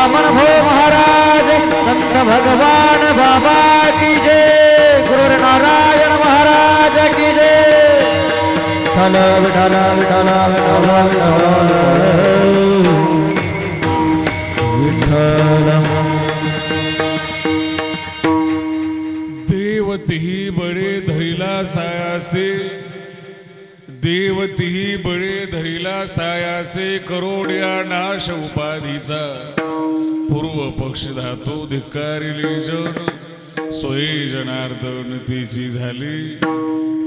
वामन भाऊ महाराज संत भगवान बाबा की जय गुरु नारायण महाराज की जय विठ्ठल विठ्ठल विठ्ठल विठ्ठल देवतीही बळे धरिला सायासे देवतीही बळे धरिला सायासे करोड्या नाश उपाधीचा पूर्व पक्ष धातू धिक्कारिली जन सोयी जनार्दन तिची झाली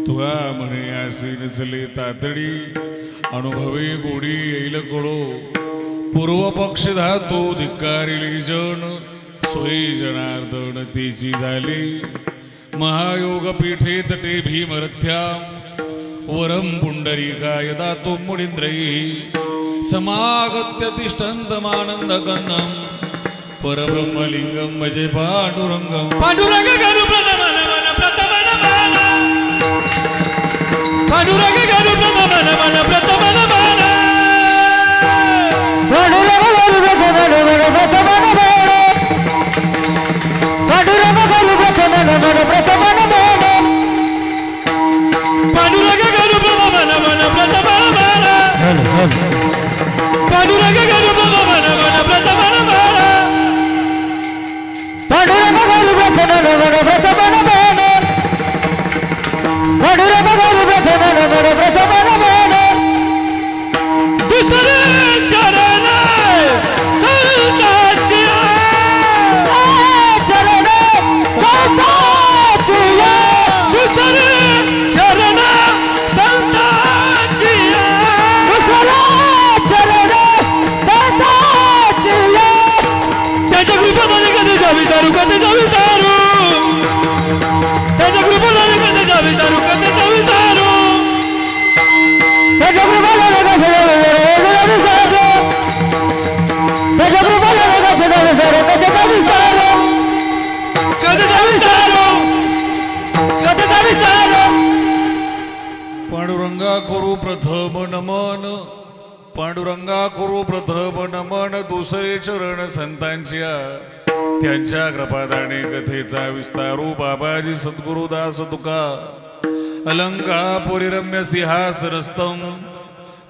तुला म्हणे असे नचले तातडी अनुभवी गोडी येईल कळो पूर्व पक्ष धातू धिक्कारिली जन सोयी जनार्दन तिची झाली महायोग पीठे तटे भीमरथ्याम वरम पुंडरीका यदा तो मुडींद्रैः समागत्य तिष्ठन्तमानन्दकन्दं परब्रह्मलिंगं भजे पांडुरंगं पांडुरंग गरु प्रथमन मन प्रथमन मन पांडुरंग गरु प्रथमन मन प्रथमन मन पांडुरंग गरु प्रथमन मन प्रथमन मन पांडुरंग गरु प्रथमन मन प्रथमन मन पांडुरंग गरु प्रथमन मन प्रथमन मन पांडुरंग गरु प्रथमन मन प्रथमन मन पांडुरंग गरु प्रथमन मन प्रथमन मन पांडुरंग गरु प्रथमन मन प्रथमन मन दुसरे चरण संतांचिया चरण संतांचिया दुसरे चरण संतांचिया दुसरे चरण संतांचिया त्याच्या कृपेने कधी जावी दारू कधी जावी दारू त्याच्या कृपेने कधी जावी दारू कधी जावी दारू त्याच्या कृपेने कधी जावी दारू त्याच्या कृपेने कधी जावी दारू कधी जावी दारू कधी जावी दारू कधी जावी दारू पांडुरंगा करू प्रथम नमन पांडुरंगा करू प्रथम नमन दुसरे चरण संतांच्या त्यांच्या कृपादाने कथेचा विस्तारू बाबाजी सद्गुरुदास तुका अलंकापुरी रम्य सिंहासनस्थं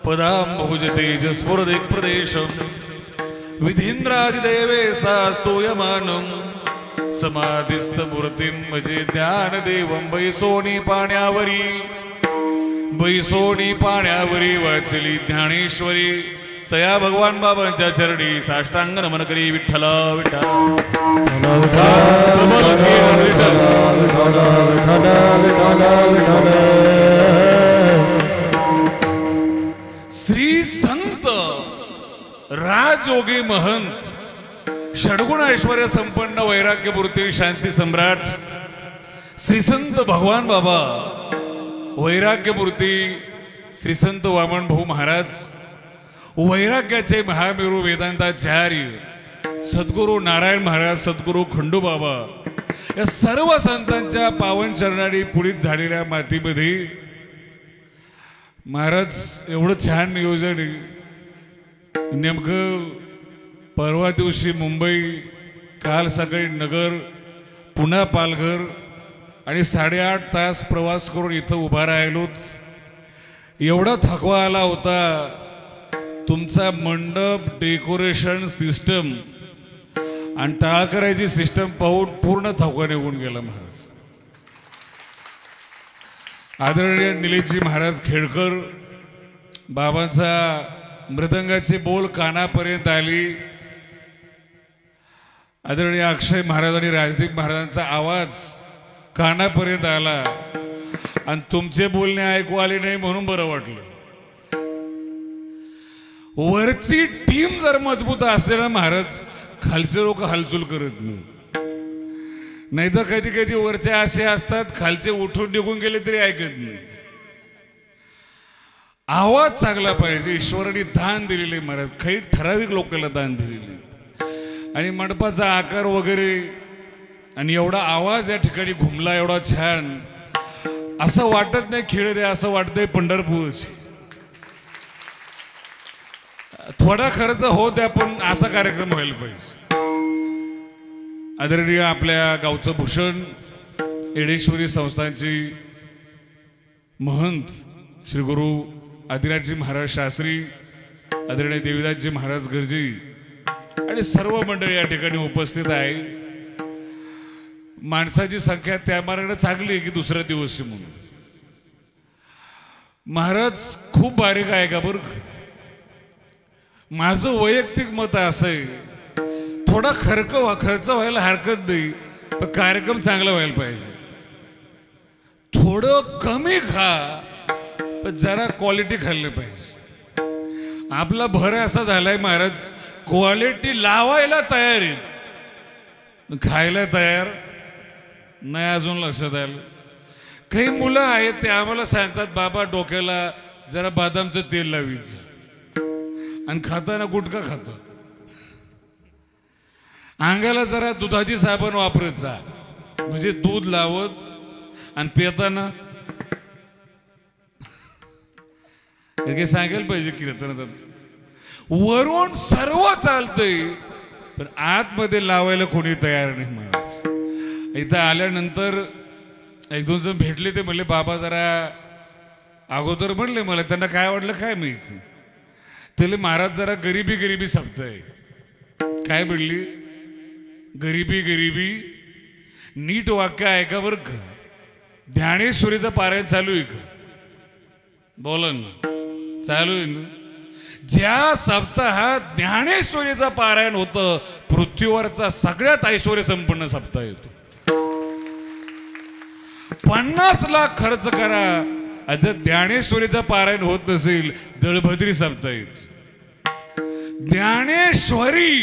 पदांबुज तेजस्फुरदिक् प्रदेशं विधींद्रादिदेवे स्तूयमानं समाधिस्थ मूर्तिं भजे ज्ञानदेवं बैसोनी पाण्यावरी वाचली ज्ञानेश्वरी तया भगवान बाबांच्या चरणी साष्टांग नमन करी विठ्ठल विठ्ठल श्री संत राजयोगी महंत षडगुण ऐश्वर्य संपन्न वैराग्यमूर्ती शांती सम्राट श्री संत भगवान बाबा वैराग्यमूर्ती श्री संत वामन भाऊ महाराज वैराग्याचे महामेरू वेदांताचार्य सद्गुरू नारायण महाराज सद्गुरू खंडूबाबा या सर्व संतांच्या पावन चरणारी पुढीत झालेल्या मातीमध्ये महाराज एवढं छान नियोजन नेमकं परवा दिवशी मुंबई काल सकाळी नगर पुन्हा पालघर आणि 8.5 तास प्रवास करून इथं उभा राहिलोच एवढा थकवा आला होता तुमचा मंडप डेकोरेशन सिस्टम आणि टाळकरायची सिस्टम पाहून पूर्ण थकवा निघून गेला महाराज आदरणीय निलेशजी महाराज खेडकर बाबांचा मृदंगाचे बोल कानापर्यंत आली आदरणीय अक्षय महाराज आणि राजदीप महाराजांचा आवाज कानापर्यंत आला आणि तुमचे बोलणे ऐकू आले नाही म्हणून बरं वाटलं वरची टीम जर मजबूत असते ना महाराज खालचे लोक हालचूल करत नाही तर कधी कधी वरचे असे असतात खालचे उठून निघून गेले तरी ऐकत नाही आवाज चांगला पाहिजे ईश्वराने दान दिलेले महाराज काही ठराविक लोकांना दान दिलेले आणि मंडपाचा आकार वगैरे आणि एवढा आवाज या ठिकाणी घुमला एवढा छान असं वाटत नाही खेळ दे असं वाटतंय पंढरपूरची थोडा खर्च हो द्या पण असा कार्यक्रम व्हायला पाहिजे. आदरणीय आपल्या गावचं भूषण येडेश्वरी संस्थांची महंत श्री गुरु आदिनाथजी महाराज शास्त्री, आदरणीय देवीदासजी महाराज गर्जी आणि सर्व मंडळी या ठिकाणी उपस्थित आहे. माणसाची संख्या त्या मार्गाने चांगली आहे की दुसरा दिवस म्हणून. महाराज खूप बारीक आहे का बरं. माझं वैयक्तिक मत असं आहे, थोडा खर्च व्हायला हरकत नाही, पण कार्यक्रम चांगला व्हायला पाहिजे. थोडं कमी खा पण जरा क्वालिटी खाल्ली पाहिजे. आपला भर असा झालाय महाराज, क्वालिटी लावायला तयार आहे, खायला तयार नाही. अजून लक्षात आलं, काही मुलं आहेत ते आम्हाला सांगतात बाबा डोक्याला जरा बदामचं तेल लावीत आणि खाताना गुटखा खातात. अंगाला जरा दुधाची साबण वापरत जा, म्हणजे दूध लावत आणि पेताना हे सांगायला पाहिजे कीर्तनात. वरून सर्व चालतंय पण आतमध्ये लावायला कोणी तयार नाही. महाराज इथं आल्यानंतर एक दोन जण भेटले, ते म्हणले बाबा जरा अगोदर म्हणले मला, त्यांना काय वाटलं काय माहिती, त्याला महाराज जरा गरिबी गरिबी शब्द आहे. काय म्हणली, गरिबी गरिबी. नीट वाक्य आहे का बरं का. ज्ञानेश्वरीचं पारायण चालू आहे का, बोला ना, चालू आहे ना. ज्या सप्ताहात ज्ञानेश्वरीचं पारायण होतं पृथ्वीवरचा सगळ्यात ऐश्वर्य संपन्न सप्ताह येतो. 50 लाख खर्च करा, जर ज्ञानेश्वरीचं पारायण होत नसेल दळभद्री सप्ताह येतो. ज्ञानेश्वरी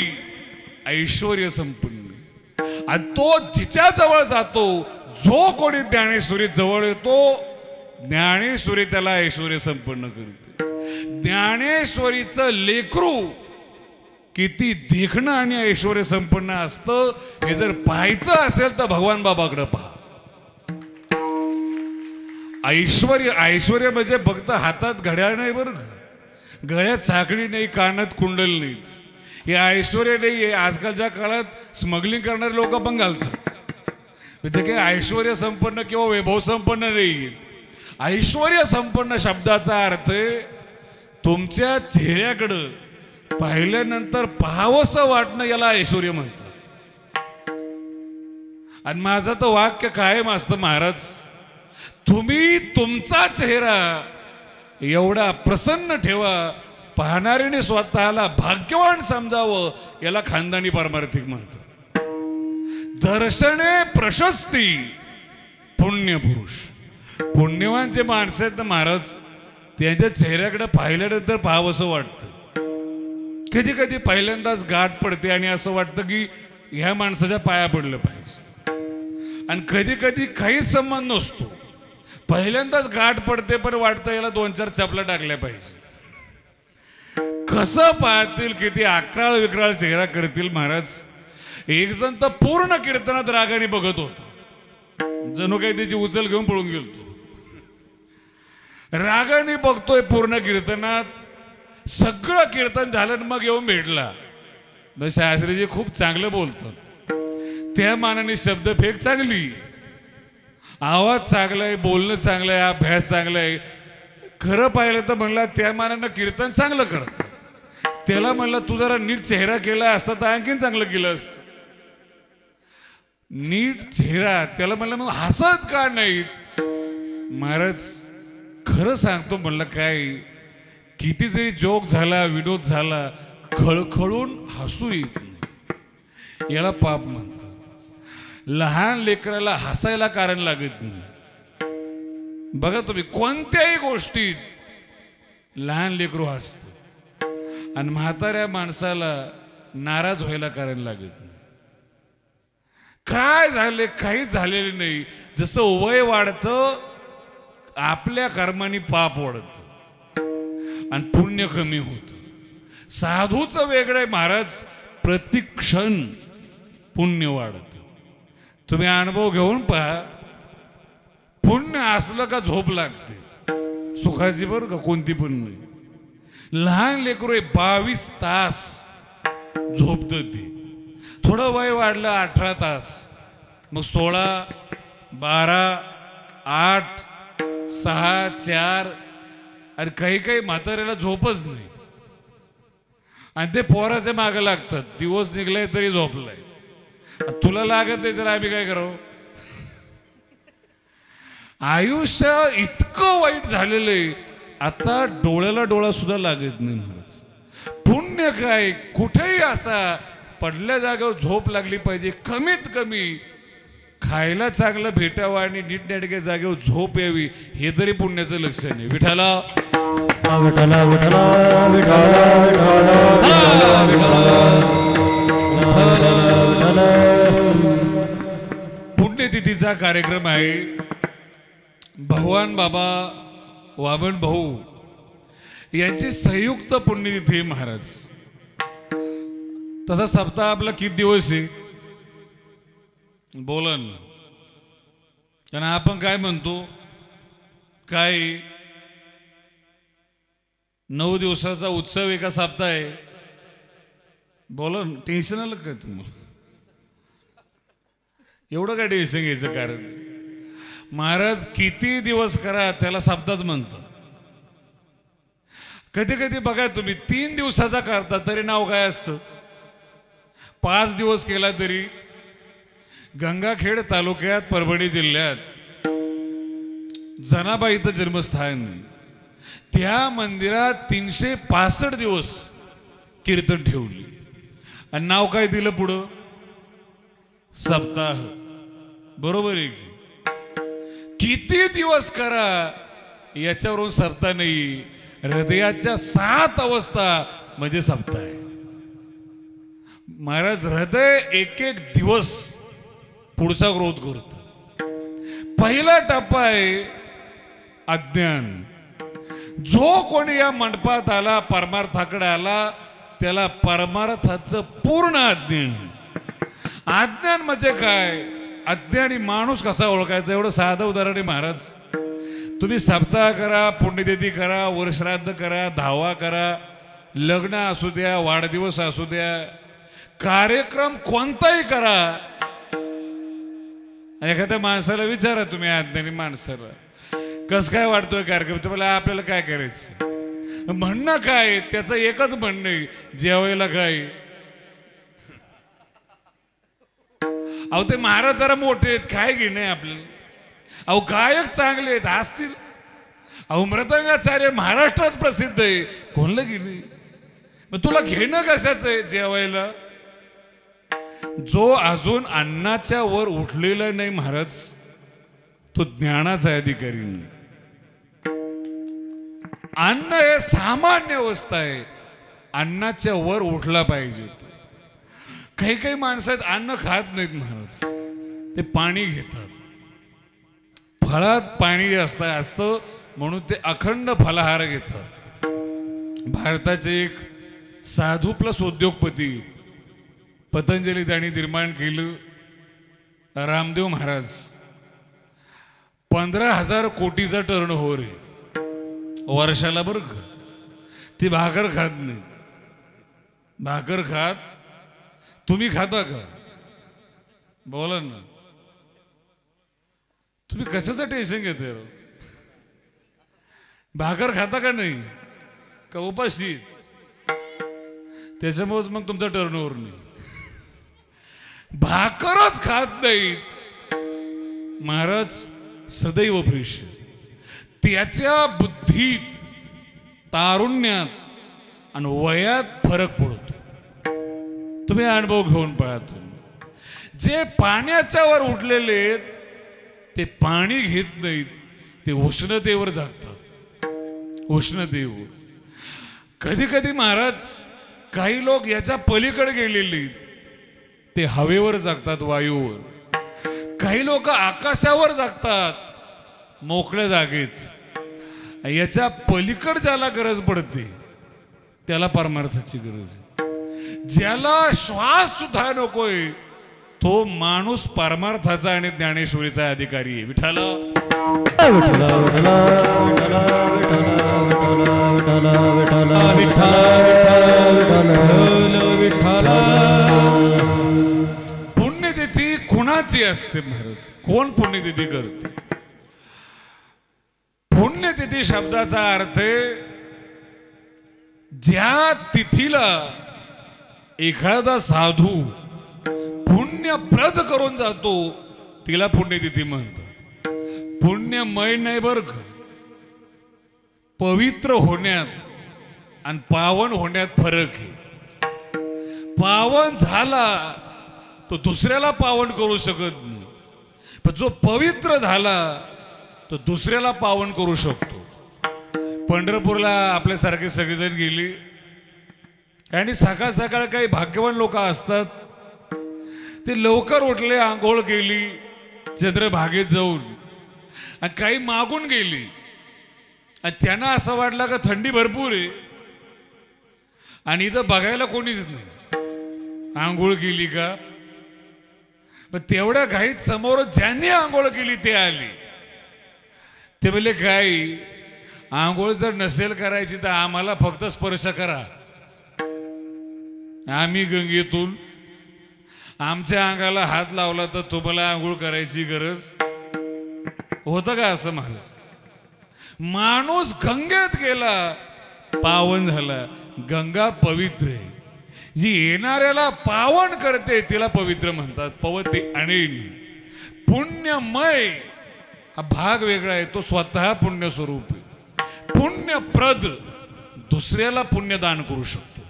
ऐश्वर्य संपन्न, आणि तो जिच्या जवळ जातो, जो कोणी ज्ञानेश्वरी जवळ येतो, ज्ञानेश्वरी त्याला ऐश्वर्य संपन्न करते. ज्ञानेश्वरीचं लेकरू किती देखणं आणि ऐश्वर्य संपन्न असतं हे जर पाहायचं असेल तर भगवान बाबाकडे पहा. ऐश्वर्य म्हणजे फक्त हातात घड्याळ नाही बरं, गळ्यात साखळी नाही, कानात कुंडल नाहीत. हे ऐश्वर्य नाही. आजकालच्या काळात स्मगलिंग करणारे लोक पण घालतात. ते काही ऐश्वर्य संपन्न किंवा वैभव संपन्न नाही. ऐश्वर्य संपन्न शब्दाचा अर्थ तुमच्या चेहऱ्याकडं पाहिल्यानंतर पाहावंसं वाटणं, याला ऐश्वर्य म्हणतात. आणि माझं तर वाक्य कायम असतं महाराज, तुम्ही तुमचा चेहरा एवढा प्रसन्न ठेवा, पाहणाऱ्याने स्वतःला भाग्यवान समजावं, याला खानदानी पारमार्थिक म्हणतात. दर्शने प्रशस्ती पुण्यपुरुष. पुण्यवान जे माणसं आहेत ना महाराज, त्यांच्या चेहऱ्याकडे पाहिल्यानंतर पाहावंसं वाटतं. कधी कधी पहिल्यांदाच गाठ पडते आणि असं वाटतं की ह्या माणसाच्या पाया पडलं पाहिजे. आणि कधी कधी काहीच संबंध नसतो, पहिल्यांदाच गाठ पडते पण वाटतं याला 2-4 चपला टाकल्या पाहिजे. कसं पाहतील, किती अकराळ विक्राळ चेहरा करतील महाराज. एक जण तर पूर्ण कीर्तनात रागाने बघत होता, जणू काही त्याची उचल घेऊन पळून गेलतो. रागाने बघतोय पूर्ण कीर्तनात. सगळं कीर्तन झालं मग येऊन भेटला. शास्त्रीजी खूप चांगलं बोलतात, त्या मानाने शब्दफेक चांगली, आवाज चांगला आहे, बोलणं चांगलं आहे, अभ्यास चांगला आहे. खरं पाहिलं तर म्हणला त्या मानानं कीर्तन चांगलं करत. त्याला म्हणलं तू जरा नीट चेहरा केला असता तर आणखीन चांगलं केलं असतं. नीट चेहरा, त्याला म्हणलं मग हसत का नाही. महाराज खरं सांगतो म्हणलं, काय किती जरी जोक झाला, विनोद झाला, खळखळून हसू येत नाही, याला पाप म्हणतात. लहान लेकराला हसायला कारण लागत नाही. बघा तुम्ही कोणत्याही गोष्टीत लहान लेकरू हसतं, आणि म्हाताऱ्या माणसाला नाराज व्हायला कारण लागत नाही. काय झाले, काहीच झालेले नाही. जसं वय वाढतं आपल्या कर्माने पाप वाढतं आणि पुण्य कमी होतं. साधूचं वेगळं आहे महाराज, प्रतिक्षण पुण्य वाढतं. तुम्ही अनुभव घेऊन पहा, पुण्य असलं का झोप लागते सुखाची बरं का, कोणती पण नाही. लहान लेकरू 22 तास झोपत ती. थोडं वय वाढलं 18 तास, मग 16, 12, 8, 6, 4 आणि काही काही म्हाताऱ्याला झोपच नाही आणि ते पोराच्या मागे लागतात. दिवस निघलाय तरी झोपलाय. तुला लागत नाही तर आम्ही काय करावं. आयुष्य इतकं वाईट झालेलं आहे, आता डोळ्याला डोळा सुद्धा लागत नाही महाराज. पुण्य काय, कुठेही असा पडल्या जागेवर झोप लागली पाहिजे. कमीत कमी खायला चांगलं भेटावं आणि नीटनेटक्या जागेवर झोप यावी, हे तरी पुण्याचं लक्षण आहे. विठाला विठला विठला पुण्यतिथीचा कार्यक्रम आहे. भगवान बाबा वामन भाऊ यांची संयुक्त पुण्यतिथी आहे महाराज. तसा सप्ताह आपला किती दिवस आहे बोला ना. कारण आपण काय म्हणतो, काय 9 दिवसाचा उत्सव एका सप्ताह आहे बोला ना. टेन्शन आलं काय तुम्हाला? एवढं काय टेन्शन घ्यायचं कारण महाराज किती दिवस करा त्याला सप्ताहच म्हणतात. कधी कधी बघा तुम्ही 3 दिवसाचा करता तरी नाव काय असतं, 5 दिवस केला तरी. गंगाखेड तालुक्यात परभणी जिल्ह्यात जनाबाईचं जन्मस्थान, त्या मंदिरात 365 दिवस कीर्तन ठेवली आणि नाव काय दिलं पुढं, सप्ताह. बरोबर आहे की? किती दिवस करा याच्यावरून सप्ताह नाही, हृदयाच्या 7 अवस्था म्हणजे सप्ताह आहे महाराज. हृदय एक एक दिवस पुढचा ग्रोथ करत. पहिला टप्पा आहे अज्ञान. जो कोणी या मंडपात आला, परमार्थाकडे आला, त्याला परमार्थाचं पूर्ण अज्ञान. अज्ञान म्हणजे काय, अज्ञानी माणूस कसा ओळखायचा, एवढं साधं उदाहरण आहे महाराज. तुम्ही सप्ताह करा, पुण्यतिथी करा, वर्षश्राद्ध करा, धावा करा, लग्न असू द्या, वाढदिवस असू द्या, कार्यक्रम कोणताही करा. एखाद्या माणसाला विचारा तुम्ही, अज्ञानी माणसाला, कसं काय वाटतोय कार्यक्रम, तुम्हाला आपल्याला काय करायचं, म्हणणं काय, त्याचं एकच म्हणणं आहे, जेवायला काय. अहो ते महाराज जरा मोठे आहेत, काय घेणे आपल्याला. अहो गायक चांगले आहेत, असतील. अहो मृदंगाचार्य महाराष्ट्रात प्रसिद्ध आहे, कोणलं घेणे. मग तुला घेणं कशाचं आहे जेवायला. जो अजून अन्नाच्या वर उठलेला नाही महाराज, तो ज्ञानाचा अधिकारी नाही. अन्न हे सामान्य अवस्था आहे, अन्नाच्या वर उठला पाहिजे. काही काही माणसं आहेत अन्न खात नाहीत महाराज, ते पाणी घेतात. फळात पाणी असतं म्हणून ते अखंड फलाहार घेतात. भारताचे एक साधू प्लस उद्योगपती पतंजली त्यांनी निर्माण केलं, रामदेव महाराज. 15,000 कोटीचा टर्न ओव्हर आहे वर्षाला बरं का. ती भाकर खात नाही. भाकर खात तुम्ही खाता का बोला ना. तुम्ही कशाचं टेन्शन घेते, भाकर खाता का नाही का उपाशी, त्याच्यामुळेच मग तुमचा टर्नओव्हर नाही. भाकरच खात नाही महाराज, सदैव फ्रेश. त्याच्या बुद्धीत, तारुण्यात आणि वयात फरक पडतो. तुम्ही अनुभव घेऊन पाहतो. जे पाण्याच्या वर उठलेले आहेत ते पाणी घेत नाहीत, ते उष्णतेवर जागतात. उष्णतेवर कधी कधी महाराज काही लोक याच्या पलीकडे गेलेले, ते हवेवर जागतात, वायूवर. काही लोक आकाशावर जागतात, मोकळ्या जागेत. याच्या पलीकड ज्याला गरज पडते त्याला परमार्थाची गरज आहे. ज्याला श्वास सुद्धा नकोय तो माणूस परमार्थाचा आणि ज्ञानेश्वरीचा अधिकारी आहे. विठाला पुण्यतिथी कुणाची असते महाराज? कोण पुण्यतिथी करते? पुण्यतिथी शब्दाचा अर्थ ज्या तिथीला एखादा साधू पुण्यप्रद करून जातो तिला पुण्यतिथी म्हणतात. पुण्यमय नाही बर का. पवित्र होण्यात आणि पावन होण्यात फरक आहे. पावन झाला तो दुसऱ्याला पावन करू शकत नाही, पण जो पवित्र झाला तो दुसऱ्याला पावन करू शकतो. पंढरपूरला आपल्यासारखे सगळेजण गेली आणि सकाळ सकाळ काही भाग्यवान लोक असतात ते लवकर उठले, आंघोळ केली चंद्रभागेत जाऊन, आणि काही मागून गेली आणि त्यांना असं वाटलं का थंडी भरपूर आहे आणि इथं बघायला कोणीच नाही. आंघोळ केली का? पण तेवढ्या घाईत समोर ज्यांनी आंघोळ केली ते आली. ते बोलले काय आंघोळ जर नसेल करायची तर आम्हाला फक्त स्पर्श करा, आम्ही गंगेतून आमच्या अंगाला हात लावला तर तुम्हाला आंघोळ करायची गरज होतं का? असं महाराज. माणूस गंगेत गेला पावन झाला. गंगा पवित्र आहे, जी येणाऱ्याला पावन करते तिला पवित्र म्हणतात. पवते आणेल. पुण्यमय हा भाग वेगळा आहे, तो स्वतः पुण्य स्वरूप आहे. पुण्यप्रद दुसऱ्याला पुण्यदान करू शकतो.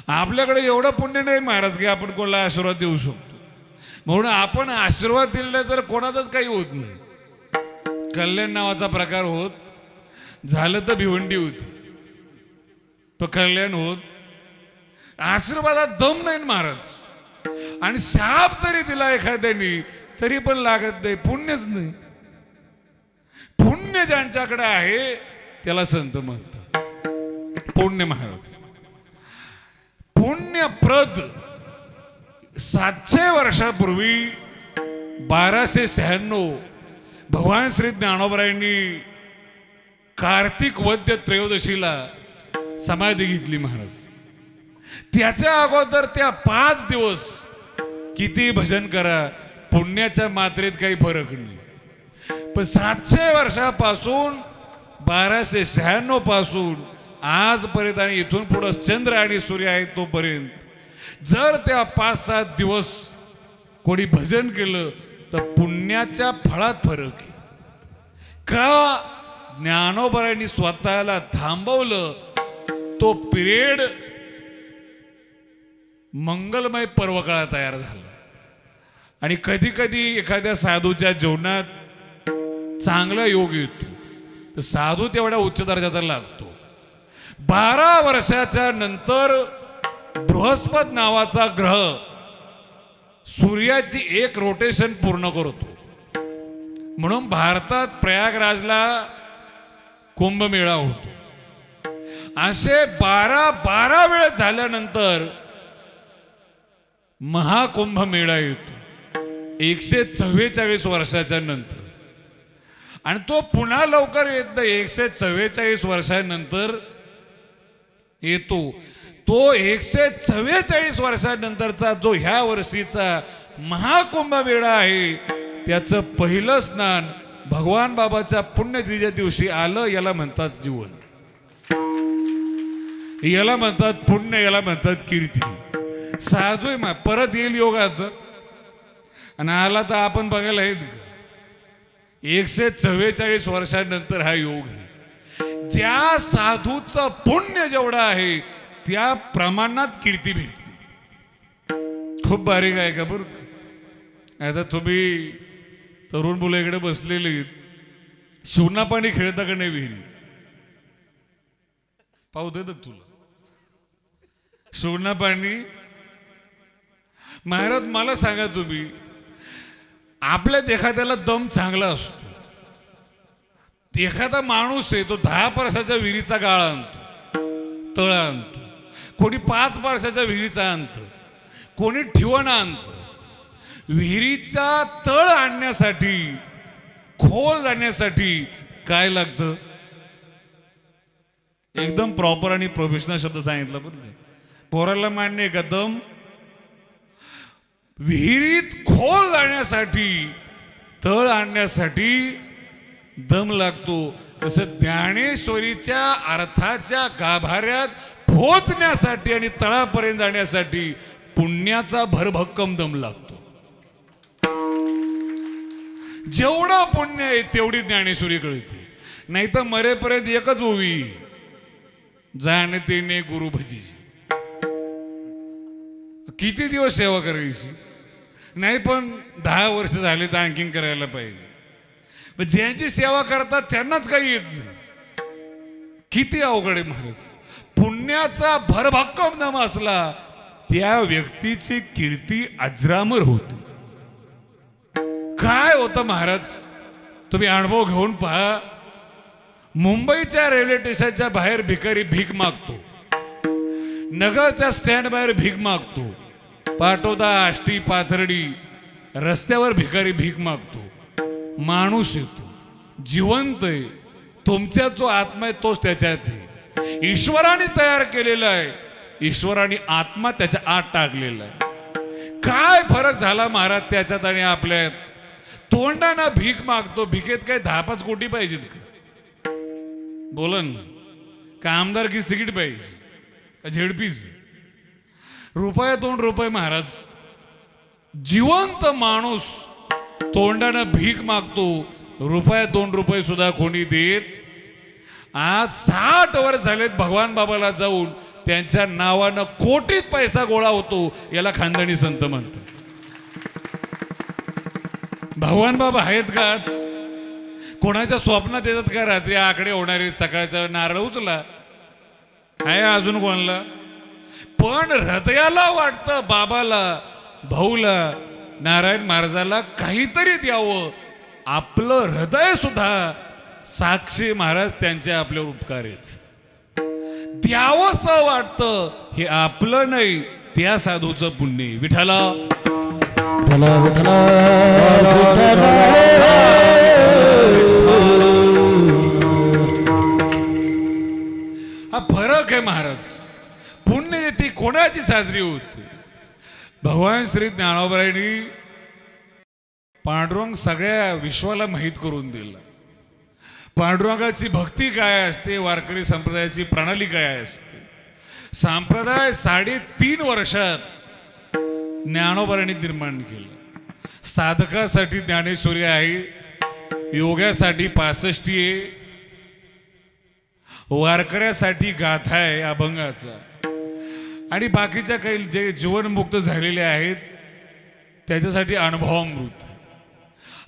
आपल्याकडे एवढं पुण्य नाही महाराज की आपण कोणाला आशीर्वाद देऊ शकतो, म्हणून आपण आशीर्वाद दिलेला तर कोणाचाच काही होत नाही. कल्याण नावाचा प्रकार होत झालं तर भिवंडी होती, तो कल्याण होत. आशीर्वादात दम नाही महाराज, आणि शाप जरी दिला एखाद्याने तरी पण लागत नाही, पुण्यच नाही. पुण्य ज्यांच्याकडे आहे त्याला संत म्हणतात पुण्य महाराज. पुण्यप्रद 700 वर्षापूर्वी 1296 भगवान श्री ज्ञानोबरायांनी कार्तिक वद्य त्रयोदशीला समाधी घेतली महाराज. त्याच्या अगोदर त्या 5 दिवस किती भजन करा, पुण्याच्या मात्रेत काही फरक नाही. पण 700 वर्षापासून 1296 पासून आजपर्यंत आणि इथून पुढे चंद्र आणि सूर्य आहे तोपर्यंत जर त्या 5-7 दिवस कोणी भजन केलं तर पुण्याच्या फळात फरक आहे. का? ज्ञानोबरांनी स्वतःला थांबवलं. तो पिरियड मंगलमय पर्वकाळ तयार झाला. आणि कधी कधी एखाद्या साधूच्या जीवनात चांगला योग येतो तर साधू तेवढ्या उच्च दर्जाचा लागतो. 12 वर्षाच्या नंतर बृहस्पती नावाचा ग्रह सूर्याची एक रोटेशन पूर्ण करतो. म्हणून भारतात प्रयागराजला कुंभमेळा होतो. असे 12 वेळ झाल्यानंतर महाकुंभमेळा येतो 144 वर्षाच्या नंतर, आणि तो पुन्हा लवकर येत नाही. 144 वर्षानंतर येतो. तो 144 वर्षानंतरचा जो ह्या वर्षीचा महाकुंभमेळा आहे त्याचं पहिलं स्नान भगवान बाबाच्या पुण्यतिथीच्या दिवशी आलं. याला म्हणतात जीवन, याला म्हणतात पुण्य, याला म्हणतात कीर्ती. साधू परत येईल योगात आणि आला तर आपण बघायला आहेत. 144 वर्षानंतर हा योग आहे. ज्या साधूचं पुण्य जेवढं आहे त्या प्रमाणात कीर्ती भेटते. खूप बारीक आहे का बरं. आता तुम्ही तरुण मुलं इकडे बसलेली शिवना पाणी खेळता का नाही विहिरी? पाहू देतात तुला शिवना पाणी? महाराज मला सांगा तुम्ही, आपल्यात एखाद्याला दम चांगला असतो. एखादा माणूस आहे तो 10 वर्षाच्या विहिरीचा गाळ आणतो, तळ आणतो. कोणी 5 वर्षाच्या विहिरीचा आणतं, कोणी ठिवण आणतं. विहिरीचा तळ आणण्यासाठी खोल जाण्यासाठी काय लागतं? एकदम प्रॉपर आणि प्रोफेशनल शब्द सांगितला बरं. पोराला मान्य आहे का? दम. विहिरीत खोल जाण्यासाठी, तळ आणण्यासाठी दम लागतो. तसं ज्ञानेश्वरीच्या अर्थाच्या गाभाऱ्यात पोहोचण्यासाठी आणि तळापर्यंत जाण्यासाठी पुण्याचा भरभक्कम दम लागतो. जेवढं पुण्य आहे तेवढी ज्ञानेश्वरी कळते. नाही तर मरेपर्यंत एकच ओवी, जाणते ने गुरु भजी. किती दिवस सेवा करायची? नाही पण 10 वर्ष झाले तर आणखीन करायला पाहिजे. ज्यांची सेवा करतात त्यांनाच काही येत नाही. किती अवघड आहे महाराज. पुण्याचा भरभक्कम दम असला त्या व्यक्तीची कीर्ती अजरामर होती. काय होतं महाराज, तुम्ही अनुभव घेऊन पहा. मुंबईच्या रेल्वे स्टेशनच्या बाहेर भिकारी भीक मागतो, नगरच्या स्टँड बाहेर भीक मागतो, पाटोदा, आष्टी, पाथर्डी रस्त्यावर भिकारी भीक मागतो. माणूस येतो, जिवंत आहे. तुमचा जो आत्मा आहे तोच त्याच्यात आहे. ईश्वराने तयार केलेला आहे. ईश्वराने आत्मा त्याच्या आत टाकलेला आहे. काय फरक झाला महाराज त्याच्यात आणि आपल्यात? तोंडाना भीक मागतो. भिकेत काय 10-5 कोटी पाहिजेत का? बोलन का आमदारकीच तिकीट पाहिजे का झेडपीच? रुपये 2 रुपये महाराज. जिवंत माणूस तोंडानं भीक मागतो. रुपये 2 रुपये सुद्धा कोणी देत. आज 60 वर्ष झालेत भगवान बाबाला जाऊन. त्यांच्या नावानं कोटीत पैसा गोळा होतो. याला खानदानी संत म्हणतात. भगवान बाबा आहेत का आज? कोणाच्या स्वप्नात येतात का रात्री आकडे होणारे? सकाळचा नारळ उचला आहे अजून कोणाला? पण हृदयाला वाटतं बाबाला, भाऊला, नारायण महाराजाला काहीतरी द्यावं. आपलं हृदय सुद्धा साक्षी महाराज त्यांचे आपल्यावर उपकार आहेत. द्यावंसं वाटतं. हे आपलं नाही, त्या साधूचं पुण्य. विठ्ठला हा फरक आहे महाराज. पुण्यतिथी कोणाची साजरी होते? भगवान श्री ज्ञानोबांनी पांडुरंग सगळ्या विश्वाला माहीत करून दिला. पांडुरंगाची भक्ती काय असते, वारकरी संप्रदायाची प्रणाली काय असते. संप्रदाय 3.5 वर्षात ज्ञानोबांनी निर्माण केलं. साधकासाठी ज्ञानेश्वरी आहे, योगासाठी 65 आहे, वारकऱ्यासाठी गाथा आहे अभंगाचा, आणि बाकीच्या काही जे जीवनमुक्त झालेले आहेत त्याच्यासाठी अनुभवामृत.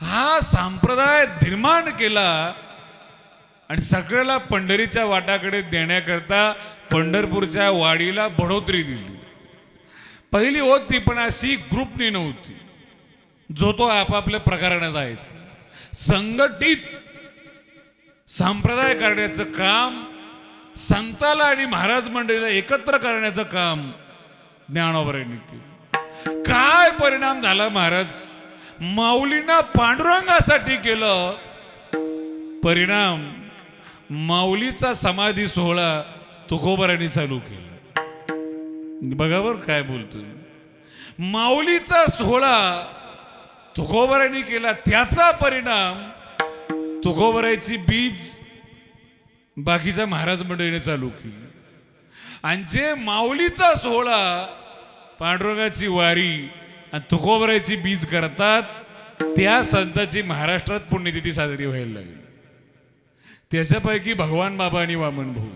हा संप्रदाय निर्माण केला आणि सगळ्याला पंढरीच्या वाटाकडे देण्याकरता पंढरपूरच्या वाडीला बढोतरी दिली. पहिली होती पण अशी ग्रुपनी नव्हती. जो तो आपापल्या प्रकाराने जायचं. संघटित संप्रदाय करण्याचं काम, संताला आणि महाराज मंडळीला एकत्र करण्याचं काम ज्ञानोबांनी केलं. काय परिणाम झाला महाराज? माऊलींना पांडुरंगासाठी केलं. परिणाम माऊलीचा समाधी सोहळा तुकोबारांनी चालू केला. बघा बरं काय बोलतो. माऊलीचा सोहळा तुकोबारांनी केला. त्याचा परिणाम तुकोबाराची बीज बाकीच्या महाराज मंडळीने चालू केली. आणि जे माऊलीचा सोहळा, पांडुरंगाची वारी आणि तुकोबाराची बीज करतात त्या संतांची महाराष्ट्रात पुण्यतिथी साजरी व्हायला लागली. त्याच्यापैकी भगवान बाबा आणि वामन भाऊ.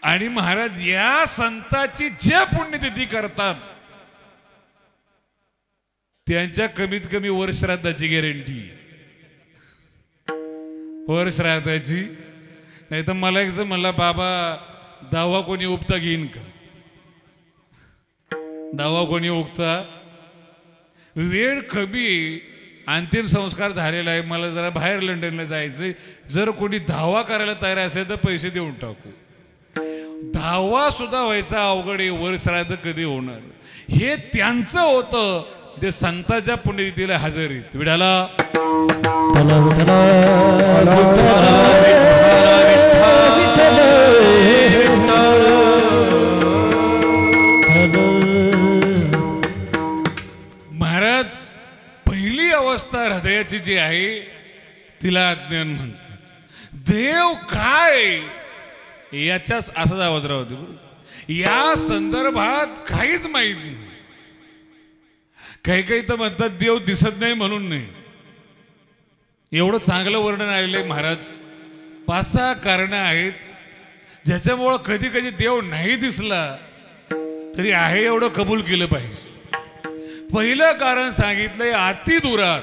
आणि महाराज या संतांची जे पुण्यतिथी करतात त्यांच्या कमीत कमी वर्षश्राद्धाची गॅरंटी. वर्षश्राद्धाची. नाही तर मला एक म्हणला, बाबा दावा कोणी उपता घेईन का? दावा कोणी उगता? वेळ कमी, अंतिम संस्कार झालेला आहे, मला जरा बाहेर लंडनला जायचंय. जर कोणी दावा करायला तयार असेल तर पैसे देऊन टाकू. दावा सुद्धा व्हायचा अवघड आहे. वर्षश्राद्ध कधी होणार हे त्यांचं होतं. ते संतांच्या पुण्यतिथीला हजर आहेत. विठाला महाराज, पहिली अवस्था हृदयाची जी आहे तिला अज्ञान म्हणतात. देव काय याच्याच असाच आवाज राहतो. या संदर्भात काहीच माहित नाही. काही काही तर म्हणतात देव दिसत नाही म्हणून नाही. एवढं चांगलं वर्णन आलेलं महाराज. 5-6 कारणं आहेत ज्याच्यामुळं कधी कधी देव नाही दिसला तरी आहे एवढं कबूल केलं पाहिजे. पहिलं कारण सांगितलंय अति दूरात.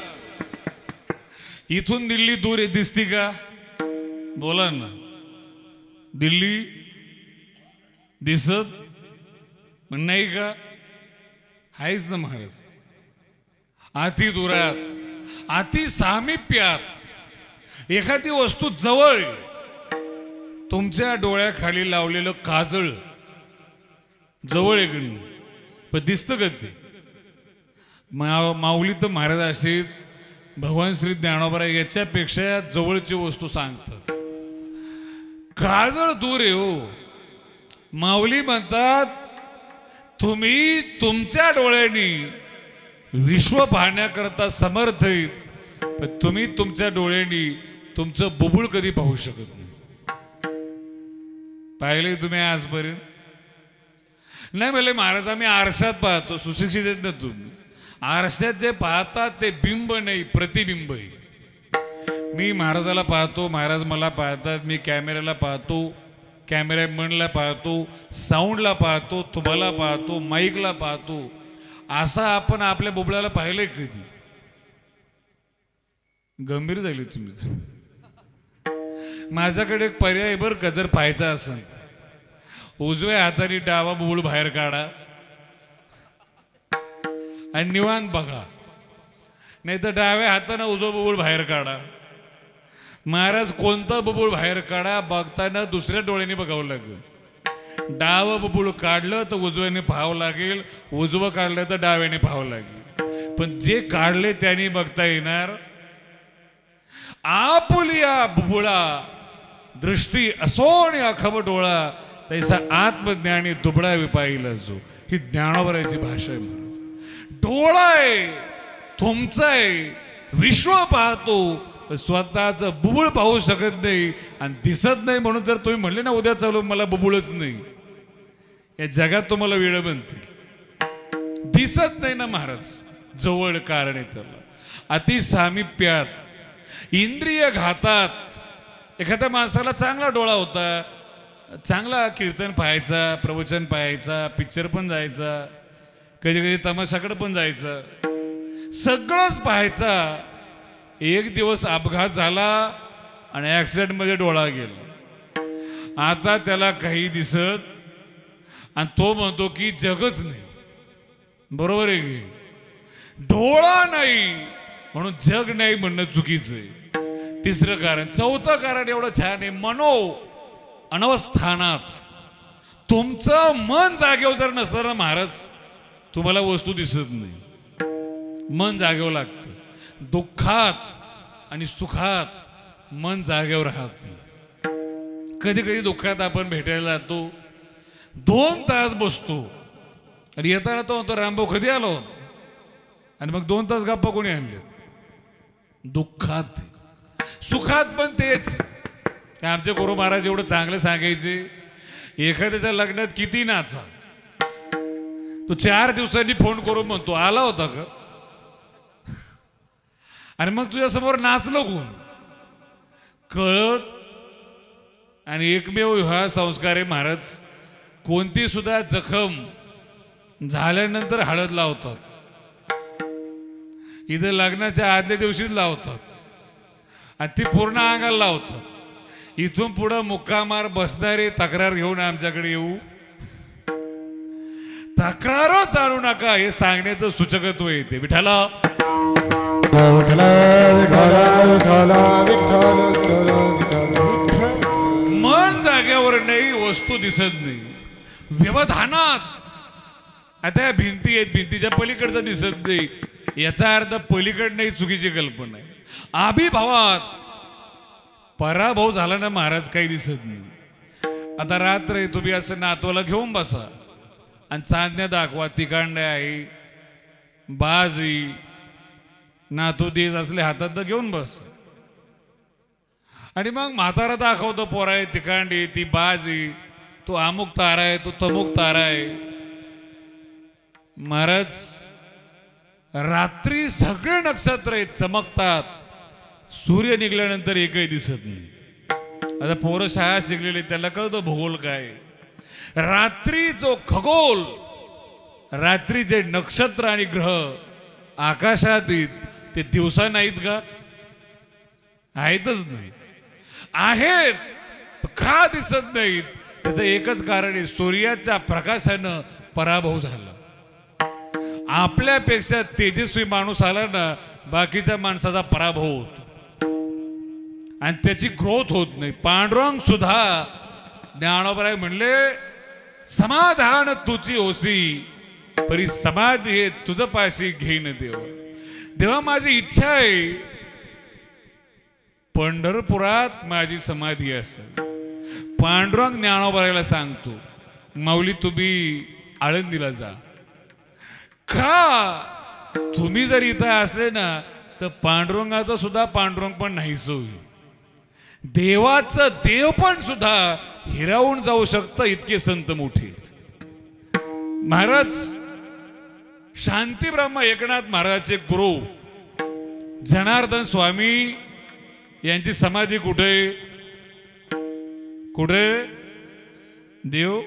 इथून दिल्ली दूर दिसती का? बोला ना. दिल्ली दिसत नाही का? आहेच ना महाराज. अति दूरात, अति सामिप्यात एखादी वस्तू जवळ, तुमच्या डोळ्याखाली लावलेलं काजळ जवळ आहे, पण दिसतं का ते? माऊली तर महाराज असे भगवान श्री ज्ञानोबा याच्यापेक्षा जवळची वस्तू सांगतात. काजळ दूर आहे हो. माऊली म्हणतात तुम्ही तुमच्या डोळ्यांनी विश्व पाहण्याकरता समर्थ आहेत, पण तुम्ही तुमच्या डोळ्यांनी तुमचं बुबुळ कधी पाहू शकत नाही. पाहिले तुम्ही आजपर्यंत? नाही म्हणले महाराज आम्ही आरशात पाहतो. सुशिक्षित आहेत ना तुम्ही. आरशात जे पाहतात ते बिंब नाही, प्रतिबिंब आहे. मी महाराजाला पाहतो, महाराज मला पाहतात. मी कॅमेऱ्याला पाहतो, कॅमेरामॅनला पाहतो, साऊंडला पाहतो, तुम्हाला पाहतो, माईकला पाहतो. असा आपण आपल्या बुबळाला पाहिलंय कधी? गंभीर झाली तुम्ही. माझ्याकडे एक पर्याय बरं का, जर पाहायचा असेल उजव्या हाताने डावा बुबुळ बाहेर काढा आणि निवांत बघा, नाही तर डाव्या हाताने उजवा बुबुळ बाहेर काढा. महाराज कोणता बुबुळ बाहेर काढा, बघताना दुसऱ्या डोळ्याने बघावं लागेल. डावं बुबुळ काढलं तर उजव्याने पाहावं लागेल, उजवं काढलं तर डाव्याने पाहावं लागेल. पण जे काढले त्याने बघता येणार. आपुलिया बुबुळा दृष्टी असोनी अखब डोळा, तैसा आत्मज्ञानी दुबळा विपाईला जो. ही ज्ञानोबराची भाषा आहे. डोळा आहे तुमचा आहे, विश्व पाहतो, स्वतःच बुबुळ पाहू शकत नाही आणि दिसत नाही. म्हणून जर तुम्ही म्हणले ना उद्या चालू मला बुबुळच नाही, या जगात तुम्हाला वेळ बनते. दिसत नाही ना महाराज. जवळ कारण आहे त्याला. अति सामिप्यात इंद्रिय घातात. एखाद्या माणसाला चांगला डोळा होता, चांगला कीर्तन पाहायचा, प्रवचन पाहायचा, पिक्चर पण जायचा, कधी कधी तमाशाकडे पण जायचं, सगळंच पाहायचा. एक दिवस अपघात झाला आणि ॲक्सिडेंटमध्ये डोळा गेला. आता त्याला काही दिसत आणि तो म्हणतो की जगच नाही. बरोबर आहे की? डोळा नाही म्हणून जग नाही म्हणणं चुकीचं आहे. तिसरं कारण. चौथं कारण एवढं छान आहे. मनो अनवस्थानात. तुमचं मन जागेवर जर नसलं ना महाराज, तुम्हाला वस्तू दिसत नाही. मन जागेवर लागतं. दुःखात आणि सुखात मन जागेवर राहत नाही. कधी कधी दुःखात आपण भेटायला जातो, 2 तास बसतो आणि येताना तो म्हणतो रामभाऊ कधी आलो होतो, आणि मग 2 तास गप्पा कोणी आणले? दुःखात. सुखात पण तेच. आमचे गुरु महाराज एवढं चांगलं सांगायचे, एखाद्याच्या लग्नात किती नाचा, तो 4 दिवसांनी फोन करून म्हणतो आला होता का, आणि मग तुझ्या समोर नाचलं कोण? कळत. आणि एकमेव हा संस्कार आहे महाराज. कोणती सुद्धा जखम झाल्यानंतर हळद लावतात, इथं लग्नाच्या आदल्या दिवशीच लावतात आणि ती पूर्ण अंगाला लावतात. इथून पुढं मुक्कामार बसणारे तक्रार घेऊन आमच्याकडे येऊ, तक्रारच आणू नका, हे सांगण्याचं सूचकत्व येते. विठाला मन जाग्यावर नाही, वस्तू दिसत नाही. व्यवधानात आता या भिंती आहेत, भिंतीच्या पलीकडचं दिसत नाही, याचा अर्थ पलीकडनं ही चुकीची कल्पना आहे. आभिभावात पराभव झाला ना महाराज, काही दिसत नाही. आता रात्र आहे, तुम्ही असं नातवाला घेऊन बसा आणि चांदण्या दाखवा, तिकांड्या आहे, बाजी नातू देश असले हातात तर घेऊन बस. आणि मग म्हातारा दाखवतो, पोरा आहे, तिकांडी, ती बाजी, तो अमुक तारा आहे, तो तमुक तारा आहे. महाराज रात्री सगळे नक्षत्र आहेत, चमकतात, सूर्य निघाल्यानंतर एकही दिसत नाही. आता पोरं शाळा शिकलेली, त्याला कळतं भूगोल काय. रात्री जो खगोल, रात्री जे नक्षत्र आणि ग्रह आकाशात आहेत ते दिवसा नाहीत का? आहेतच नाही. आहेत का दिसत नाहीत? त्याचं एकच कारण आहे, सूर्याच्या प्रकाशानं पराभव झाला. आपल्यापेक्षा तेजस्वी माणूस आला ना, बाकीच्या माणसाचा पराभव होतो आणि त्याची ग्रोथ होत नाही. पांडुरंग सुद्धा ज्ञानोबराय म्हणले, समाधान तुझी होसी परी समाधी हे तुझं पाशी घेईन देवा. देवा माझी इच्छा आहे पंढरपुरात माझी समाधी असेल. पांडुरंग ज्ञानोबरायला सांगतो, माऊली तुम्ही आळंदीला जा. का? तुम्ही जर इथं असले ना तर पांडुरंगाचं सुद्धा पांडुरंग पण नाहीसं होईल. देवाचं देव पण सुद्धा हिरावून जाऊ शकतं, इतके संत मोठे. महाराज शांती ब्रह्म एकनाथ महाराजांचे गुरु जनार्दन स्वामी यांची समाधी कुठे? कुठे देव?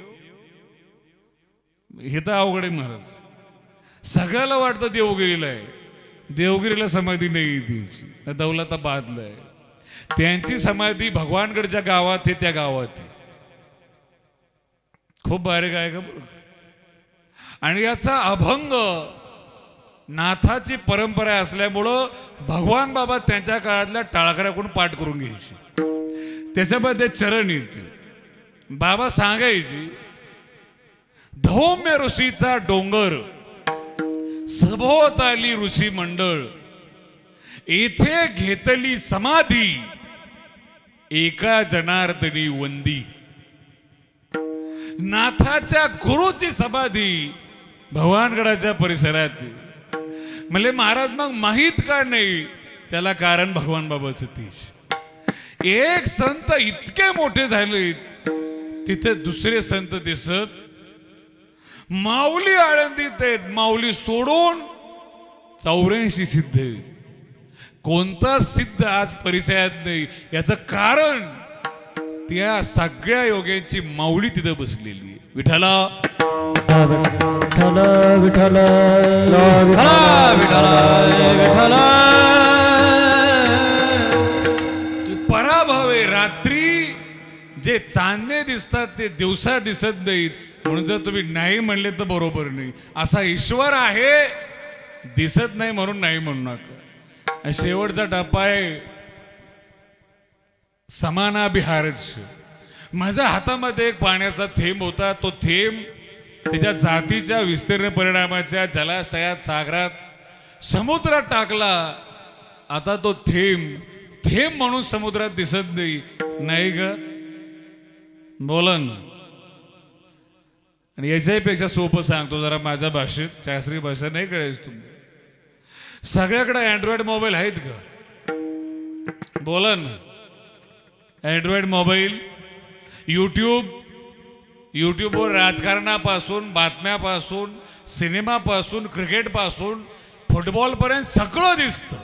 हे तर अवघड आहे महाराज. सगळ्याला वाटतं देवगिरीला आहे, देवगिरीला समाधी नाही त्यांची, दौलताबादला आहे. त्यांची समाधी भगवानगडच्या गावात आहे, त्या गावात आहे. खूप बारीक आहे का? आणि याचा अभंग नाथाची परंपरा असल्यामुळं भगवान बाबा त्यांच्या काळातल्या टाळकऱ्याकडून पाठ करून घ्यायची. त्याच्यामध्ये चरण येते. बाबा सांगायची, धौम्य ऋषीचा डोंगर, सभोवताली ऋषी मंडळ, येथे घेतली समाधी, एका जनार्दनी वंदी. नाथाच्या गुरुची समाधी भगवानगडाच्या परिसरात. म्हणजे महाराज मग माहित का नाही? त्याला कारण भगवान बाबाचं तेज. एक संत इतके मोठे झाले, तिथे दुसरे संत दिसत. माऊली आळंदीत आहेत, माऊली सोडून 84 सिद्ध आहेत. कोणता सिद्ध आज परिचयात नाही. याचं कारण त्या सगळ्या योग्यांची माऊली तिथं बसलेली आहे. विठ्ठला विठ्ठल विठ्ठल विठ्ठल. पराभव आहे. रात्री जे चांदणे दिसतात ते दिवसा दिसत नाहीत. म्हणून जर तुम्ही नाही म्हणले तर बरोबर नाही. असा ईश्वर आहे, दिसत नाही म्हणून नाही म्हणू नका. शेवटचा टप्पा आहे समानाभिहारच. माझ्या हातामध्ये एक पाण्याचा थेंब होता. तो थेंब त्याच्या जातीच्या विस्तीर्ण परिणामाच्या जलाशयात, सागरात, समुद्रात टाकला. आता तो थेंब थेंब म्हणून समुद्रात दिसत नाही का? बोला ना. आणि याच्यापेक्षा सोपं सांगतो जरा माझ्या भाषेत, शास्त्रीय भाषा नाही कळायची तुम्ही. सगळ्याकडे अँड्रॉइड मोबाईल आहेत का? बोला ना. अँड्रॉइड मोबाईल, यूट्यूबवर राजकारणापासून, बातम्यापासून, सिनेमापासून, क्रिकेटपासून, फुटबॉलपर्यंत सगळं दिसतं.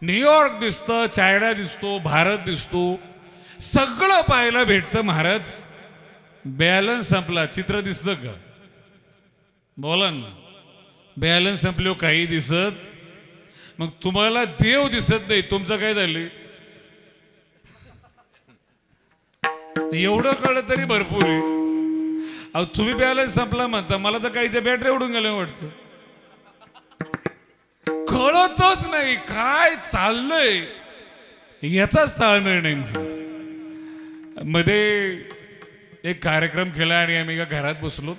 न्यूयॉर्क दिसतं, चायना दिसतो, भारत दिसतो, सगळं पाहायला भेटतं. महाराज बॅलन्स संपला, चित्र दिसतं का? बोला ना. बॅलन्स संपलो, काही दिसत. मग तुम्हाला देव दिसत नाही, तुमचं काय झालं? एवढं कळलं तरी भरपूर आहे. अहो तुम्ही बॅलन्स संपला म्हणता, मला तर काहीच्या बॅटरी उडून गेल्या वाटतं. कळतच नाही काय चाललंय, याचाच ताळमेळ नाही. मध्ये एक कार्यक्रम केला आणि आम्ही एका घरात बसलो.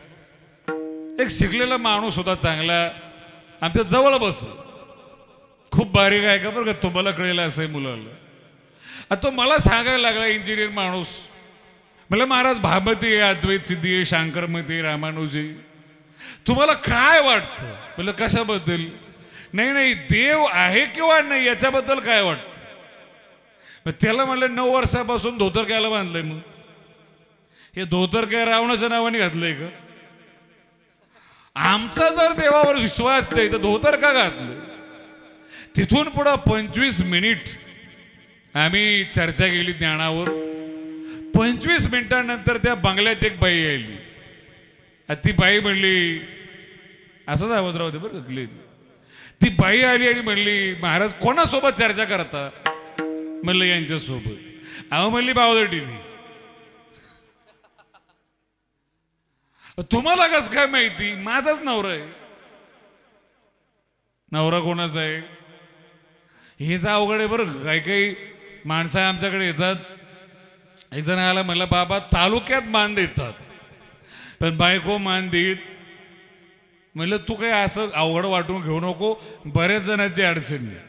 एक शिकलेला माणूस होता चांगला, आमच्या जवळ बस, खूप बारीक आहे का बरं का, तुम्हाला कळेल असं आहे मुलाला. आता तो मला सांगायला लागला, इंजिनियर माणूस, मला महाराज भामती आहे, अद्वैत सिद्धी आहे, शांकरमती, रामानुजी, तुम्हाला काय वाटतं? म्हणलं कशाबद्दल? नाही नाही, देव आहे किंवा नाही याच्याबद्दल काय वाटतं? मग त्याला म्हणलं 9 वर्षापासून धोतर कायला बांधलंय? मग हे धोतर काय रावणाच्या नावाने घातलंय का? आमचा जर देवावर विश्वास नाही तर धोतर का घातलं? तिथून पुढं 25 मिनिट आम्ही चर्चा केली ज्ञानावर. 25 मिनिटांनंतर त्या बंगल्यात एक बाई आली. ती बाई म्हणली, असंच आवाज राहते बरं का, ती बाई आली आणि म्हणली, महाराज कोणासोबत चर्चा करता? म्हणलं यांच्यासोबत. अहो म्हणली बावदटी. तुम्हाला कसं काय माहिती? माझाच नवरा आहे. नवरा कोणाचा आहे? हेच अवघड आहे बरं. काही काही माणसं आमच्याकडे येतात. एक जण आला, म्हणलं बाबा तालुक्यात मान देतात पण बायको मान देत. म्हणलं तू काही असं अवघड वाटून घेऊ नको, बऱ्याच जणांची अडचण आहे.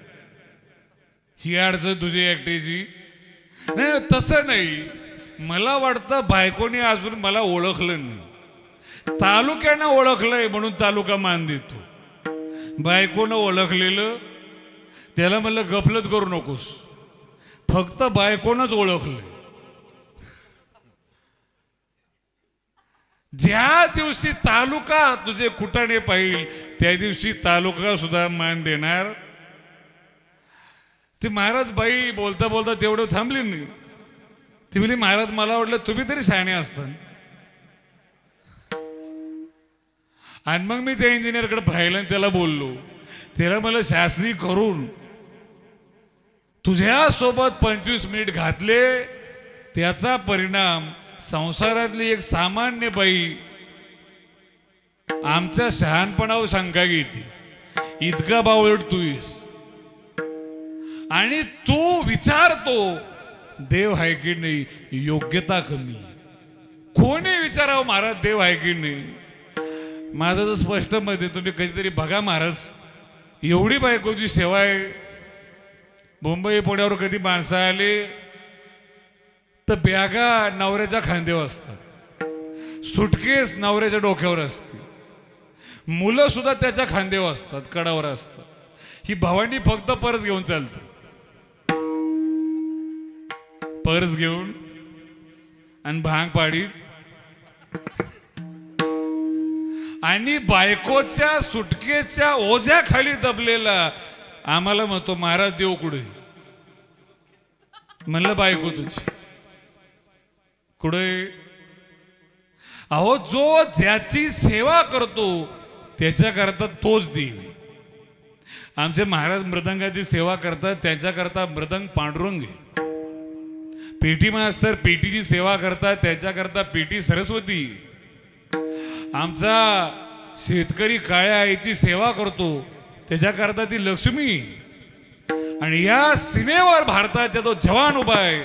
ही अडचण तुझी एकटीची नाही. तसं नाही, मला वाटतं बायकोने अजून मला ओळखलं नाही, तालुक्यानं ओळखलंय म्हणून तालुका मान देतो. बायकोनं ओळखलेलं त्याला म्हणलं गफलत करू नकोस, फक्त बायकोनंच ओळखलंय. ज्या दिवशी तालुका तुझे कुटाणे पाहिल त्या दिवशी तालुका सुद्धा मान देणार. ती महाराज बाई बोलता बोलता तेवढं थांबली नाही. ती म्हणली, महाराज मला वाटलं तुम्ही तरी शहाणे असता. आणि मग मी त्या इंजिनियरकडे पाहिलं आणि त्याला बोललो. त्याला मला शास्त्री करून तुझ्या सोबत 25 मिनिट घातले, त्याचा परिणाम संसारातली एक सामान्य बाई आमच्या शहाणपणावर शंका घेते, इतका बावळट तू आहेस. आणि तू विचारतो देव आहे की नाही, योग्यता कमी. कोणी विचारावं महाराज देव आहे की नाही? माझं तर स्पष्ट मत आहे, तुम्ही कधीतरी बघा महाराज, एवढी बायकोची सेवा आहे. मुंबई पुण्यावर कधी माणसं आले तर बॅगा नवऱ्याच्या खांद्यावर असतात, सुटकेस नवऱ्याच्या डोक्यावर असते, मुलं सुद्धा त्याच्या खांद्यावर असतात, कडावर असतात. ही भवानी फक्त पर्स घेऊन चालते, पर्स घेऊन आणि भांग पाडी. आणि बायकोच्या सुटकेच्या ओझ्याखाली दबलेला आम्हाला म्हणतो, महाराज देव कुठे? म्हणलं बायको तुझी कुठे? अहो जो ज्याची सेवा करतो त्याच्याकरता तोच देव. आमचे महाराज मृदंगाची सेवा करतात, त्याच्याकरता मृदंग पांडुरंग आहे. पेटी मास्तर पेटीची सेवा करतात, त्याच्याकरता पेटी सरस्वती. आमचा शेतकरी काळ्या आईची सेवा करतो, त्याच्याकरता ती लक्ष्मी. आणि या सीमेवर भारताचा तो जवान उभा आहे,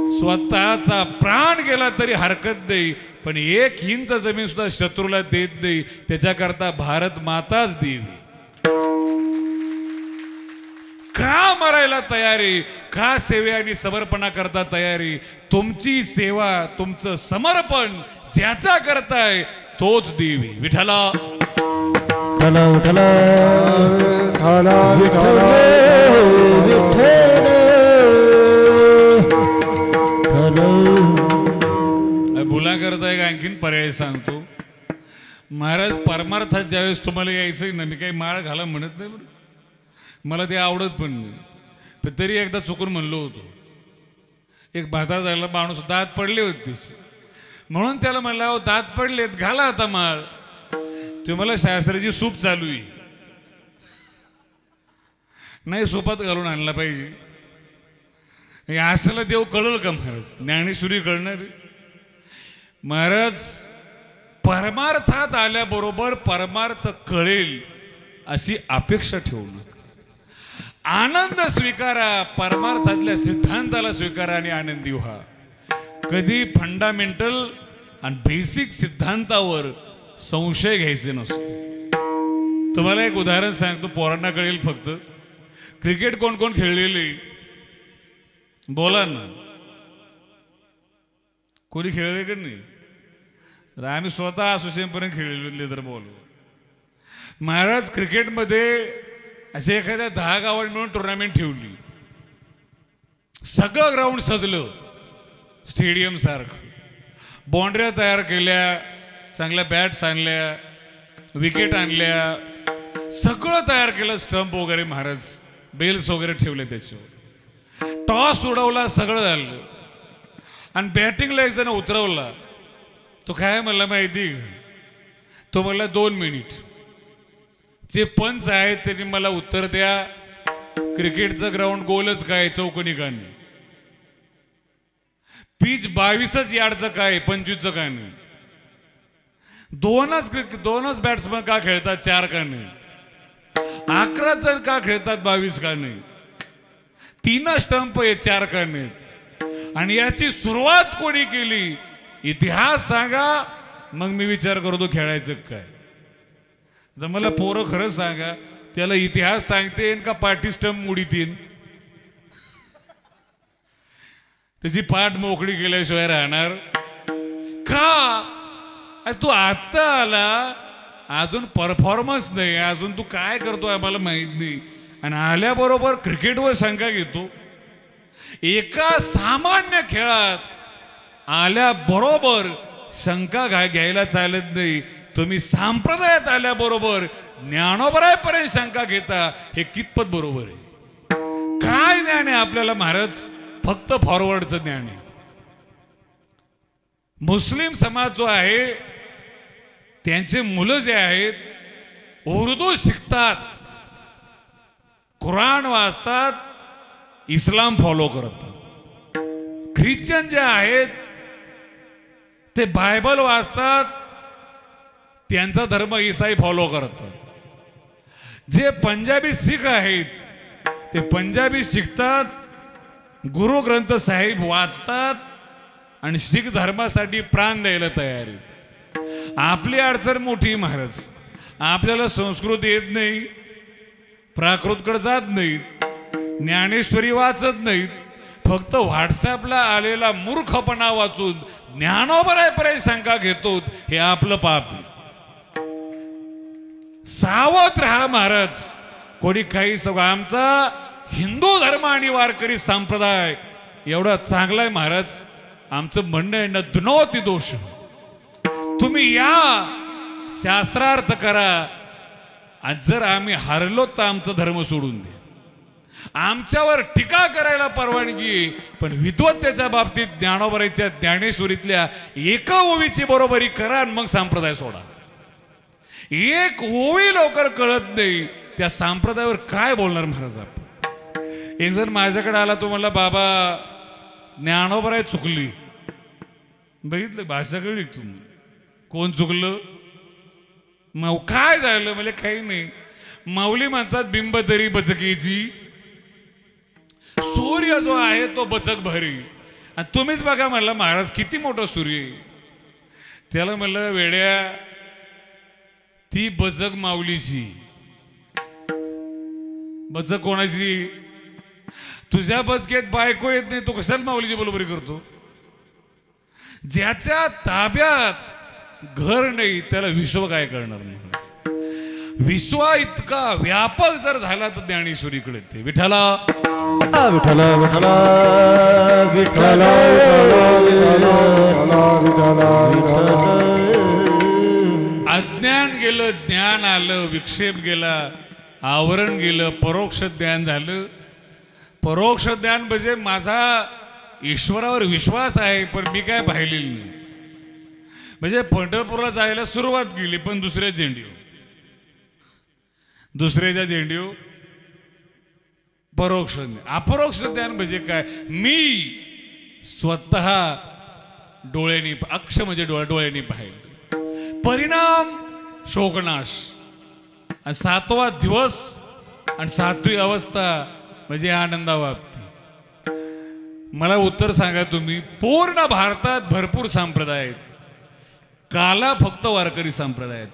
स्वतःचा प्राण गेला तरी हरकत नाही, पण 1 इंच जमीन सुद्धा शत्रूला देत नाही, त्याच्याकरता भारत माताच देवी. का मरायला तयारी? का सेवे आणि समर्पणा करता तयारी? तुमची सेवा, तुमचं समर्पण ज्याचा करताय तोच देवी. विठ्ठला विठ्ठला विठ्ठला विठ्ठल बोला करता एक आणखीन पर्याय सांगतो. महाराज परमार्थात ज्यावेळेस तुम्हाला यायचं ना, मी काही माळ घाला म्हणत नाही बरं, मला ते आवडत पण नाही, पण तरी एकदा चुकून म्हणलो होतो. एक भाता झाला माणूस, दात पडले होते म्हणून त्याला म्हणलं, अहो दात पडलेत घाला आता माळ. ते मला शास्त्राची सूप चालू आहे, नाही सोपात घालून आणला पाहिजे. असला देव कळल का महाराज? ज्ञानेश्वरी कळणार? महाराज परमार्थात आल्याबरोबर परमार्थ कळेल अशी अपेक्षा ठेवू नका. आनंद स्वीकारा, परमार्थातल्या सिद्धांताला स्वीकारा आणि आनंदी व्हा. कधी फंडामेंटल आणि बेसिक सिद्धांतावर संशय घ्यायचे नसतो. तुम्हाला एक उदाहरण सांगतो, पोरांना कळेल. फक्त क्रिकेट कोण कोण खेळलेले बोला ना. कोणी खेळले का नाही? तर आम्ही स्वतः असोसिएशनपर्यंत खेळलेले तर बोलू. महाराज क्रिकेटमध्ये असे एखाद्या 10 गावात मिळून टुर्नामेंट ठेवली. सगळं ग्राउंड सजलं स्टेडियम सारखं. बाउंड्र्या तयार केल्या, चांगल्या बॅट्स आणल्या, विकेट आणल्या, सगळं तयार केलं. स्टंप वगैरे महाराज बेल्स वगैरे ठेवले त्याच्यावर. टॉस उडवला, सगळं झालं. आणि बॅटिंगला एक जण उतरवला. तो काय म्हणला माहिती? तो म्हणला 2 मिनिट. जे पंच आहेत त्यांनी मला उत्तर द्या, क्रिकेटचं ग्राउंड गोलच काय, चौकोनी का नाही? पिच 22च यार्डचं काय, 25चं का नाही? दोनच बॅट्समन का खेळतात, 4 का नाही? 11 जण का खेळतात, 22 का नाही? 3 स्टंप आहे, 4 का नाही? आणि याची सुरुवात कोणी केली? इतिहास सांगा, मग मी विचार करतो खेळायचं काय. तर मला पोरं खरंच सांगा, त्याला इतिहास सांगते का पाठी स्टंप मुडीतीन? त्याची पाठ मोकळी केल्याशिवाय राहणार का? तू आता आला, अजून परफॉर्मन्स नाही, अजून तू काय करतोय आम्हाला माहित नाही. आणि आल्याबरोबर क्रिकेटवर शंका घेतो. एका सामान्य खेळात आल्याबरोबर शंका घ्यायला चालत नाही. तुम्ही संप्रदायात आल्याबरोबर ज्ञानोबरायपर्यंत शंका घेता, हे कितपत बरोबर आहे? काय ज्ञान आहे आपल्याला महाराज? फक्त फॉरवर्डचं ज्ञान आहे. मुस्लिम समाज जो आहे त्यांचे मुलं जे आहेत उर्दू शिकतात, कुराण वाचतात, इस्लाम फॉलो करतात. ख्रिश्चन जे आहेत ते बायबल वाचतात, त्यांचा धर्म ईसाई फॉलो करतात. जे पंजाबी शीख आहेत ते पंजाबी शिकतात, गुरु ग्रंथ साहिब वाचतात आणि शीख धर्मासाठी प्राण द्यायला तयार आहेत. आपली अडचण मोठी महाराज, आपल्याला संस्कृत येत नाही, प्राकृतकडे जात नाहीत, ज्ञानेश्वरी वाचत नाहीत, फक्त व्हॉट्सअपला आलेला मूर्खपणा वाचून ज्ञानोबरायपर्यंत शंका घेतो. हे आपलं पाप आहे. सावध राहा महाराज. कोणी काही सगळं, आमचा हिंदू धर्म आणि वारकरी संप्रदाय एवढा चांगला आहे महाराज. आमचं म्हणणं आहे ना, दुनोती दोष. तुम्ही या, शास्त्रार्थ करा. आज जर आम्ही हरलो तर आमचा धर्म सोडून द्या. आमच्यावर टीका करायला परवानगी, पण विद्वत्तेच्या बाबतीत ज्ञानोबराच्या ज्ञानेश्वरीतल्या एका ओवीची बरोबरी करा आणि मग संप्रदाय सोडा. एक ओवी लवकर कळत नाही, त्या संप्रदायावर काय बोलणार महाराज आपण? एक जण माझ्याकडे आला, तो म्हणला बाबा ज्ञानोबराय चुकली. बघितलं, भाषा कळली तुम्ही? कोण चुकलं? मग काय झालं? म्हणजे काही नाही. माऊली म्हणतात बिंब तरी बचकीची, सूर्य जो आहे तो बचक भरी. आणि तुम्हीच बघा म्हणला महाराज किती मोठा सूर्य आहे. त्याला म्हणलं वेड्या, ती बचक माऊलीची. बचक कोणाची? तुझ्या बचकेत बायको येत नाही, तो कशाला माऊलीची बरोबरी करतो? ज्याच्या ताब्यात घर नाही त्याला विश्व काय करणार नाही. विश्व इतका व्यापक जर झाला तर ज्ञानेश्वरीकडे ते. विठ्ठला विठ्ठल विठ्ठल विठ्ठल अज्ञान गेलं, ज्ञान आलं, विक्षेप गेला, आवरण गेलं, परोक्ष ज्ञान झालं. परोक्ष ज्ञान म्हणजे माझा ईश्वरावर विश्वास आहे पण मी काय पाहिलेलं नाही. म्हणजे पंढरपूरला जायला सुरुवात केली पण दुसऱ्याच्या झेंडीव परोक्ष ज्ञान. अपरोक्ष ज्ञान म्हणजे काय? मी स्वतः डोळ्यांनी, अक्ष म्हणजे डोळ्यांनी पाहिलं. परिणाम शोकनाश. आणि 7वा दिवस आणि 7वी अवस्था म्हणजे आनंदावाप्ती. मला उत्तर सांगा तुम्ही, पूर्ण भारतात भरपूर संप्रदाय आहेत, काला फक्त वारकरी संप्रदायात.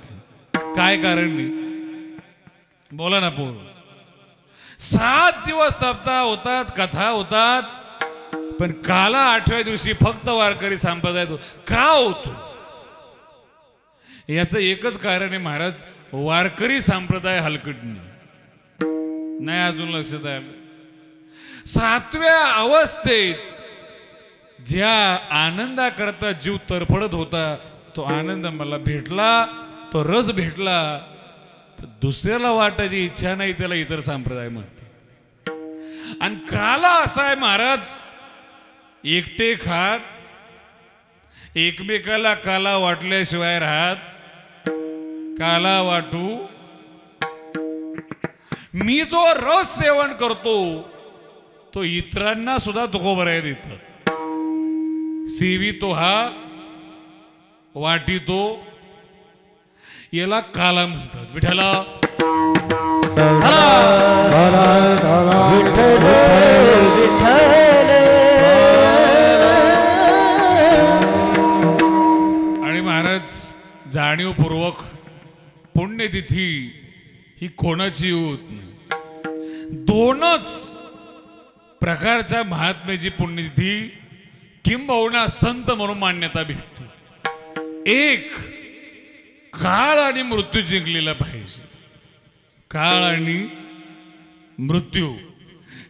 काय कारण नाही? बोला ना पोर. 7 दिवस सप्ताह होतात, कथा होतात, पण काला 8व्या दिवशी फक्त वारकरी संप्रदायात का होतो? याचं एकच कारण आहे महाराज, वारकरी संप्रदाय हलकट नाही. अजून लक्षात आलं? 7व्या अवस्थेत ज्या आनंदाकरता जीव तरफडत होता, तो आनंद मला भेटला, तो रस भेटला, दुसऱ्याला वाटायची इच्छा नाही, त्याला इतर संप्रदाय म्हणते. आणि काला असा आहे महाराज, एकटे खात, एकमेकाला काला वाटल्याशिवाय राहत, काला वाटू. मी जो रस सेवन करतो तो इतरांना सुद्धा तुकोबराय देतात. सेवितो हा, वाटितो, याला काला म्हणतात. विठ्ठला आणि महाराज जाणीवपूर्वक पुण्यतिथी ही कोणाची होत नाही. 2च प्रकारच्या महात्म्याची पुण्यतिथी किंबहुना संत म्हणून मान्यता भेटते. एक, काळ आणि मृत्यू जिंकलेला पाहिजे. काळ आणि मृत्यू.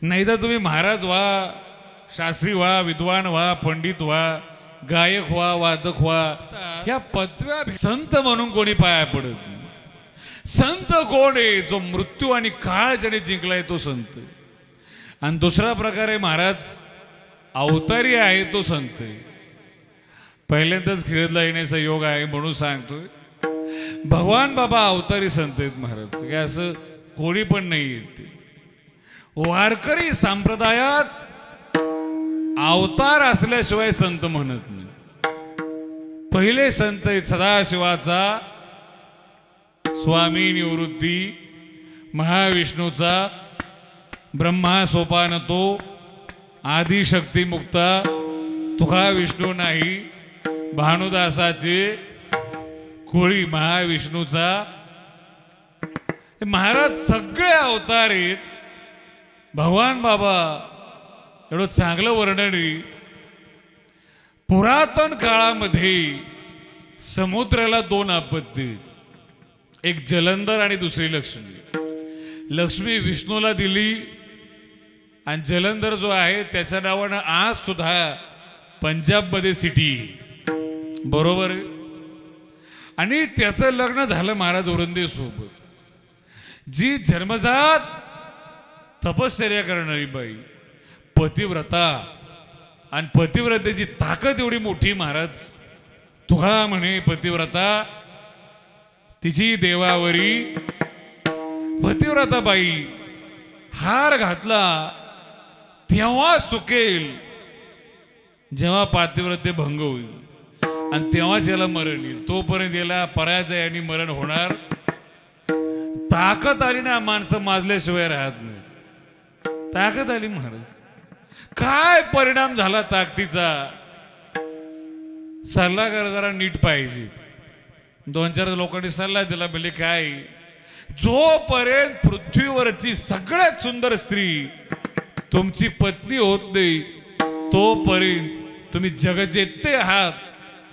नाही तर तुम्ही महाराज व्हा, शास्त्री व्हा, विद्वान व्हा, पंडित व्हा, गायक व्हा, वादक व्हा, ह्या पदव्या संत म्हणून कोणी पाया पडत नाही. संत कोण आहे? जो मृत्यू आणि काळ ज्याने जिंकलाय तो संत. आणि दुसरा प्रकार आहे महाराज, अवतारी आहे तो संत आहे. पहिल्यांदाच खेळतला येण्याचा योग आहे म्हणून सांगतोय. भगवान बाबा अवतारी संत आहेत महाराज, काय असं कोणी पण नाही येते. वारकरी संप्रदायात अवतार असल्याशिवाय संत म्हणत नाही. पहिले संत आहेत सदाशिवाचा, स्वामी निवृत्ती, महाविष्णूचा, ब्रह्मा सोपान तो, आदिशक्ती मुक्ता, तुका विष्णू नाही, भानुदासाचे, कोळी महाविष्णूचा. महाराज सगळे अवतार आहेत. भगवान बाबा एवढं चांगलं वर्णन आहे. पुरातन काळामध्ये समुद्राला 2 आपत्ती, एक जलंधर आणि दुसरी लक्ष्मी. लक्ष्मी विष्णूला दिली आणि जलंधर जो आहे त्याच्या नावानं आज सुद्धा पंजाबमध्ये सिटी, बरोबर आहे. आणि त्याचं लग्न झालं महाराज औरंगजेब सोबत, जी जन्मजात तपश्चर्या करणारी बाई, पतिव्रता. आणि पतिव्रतेची ताकद एवढी मोठी महाराज, तुका म्हणे पतिव्रता, तिची देवावरी. पतिव्रता बाई हार घातला तेव्हा सुकेल जेव्हा पातिव्रत्य भंग होईल, आणि तेव्हाच याला मरण येईल. तोपर्यंत याला पराजय आणि मरण होणार. ताकद आली ना, माणसं माजल्याशिवाय राहत नाही. ताकद आली महाराज. काय परिणाम झाला ताकदीचा? सल्लागार जरा नीट पाहिजे. 2-4 लोकांनी सल्ला दिला, म्हणजे काय, जोपर्यंत पृथ्वीवरची सगळ्यात सुंदर स्त्री तुमची पत्नी होत नाही तोपर्यंत तुम्ही जगजेते आहात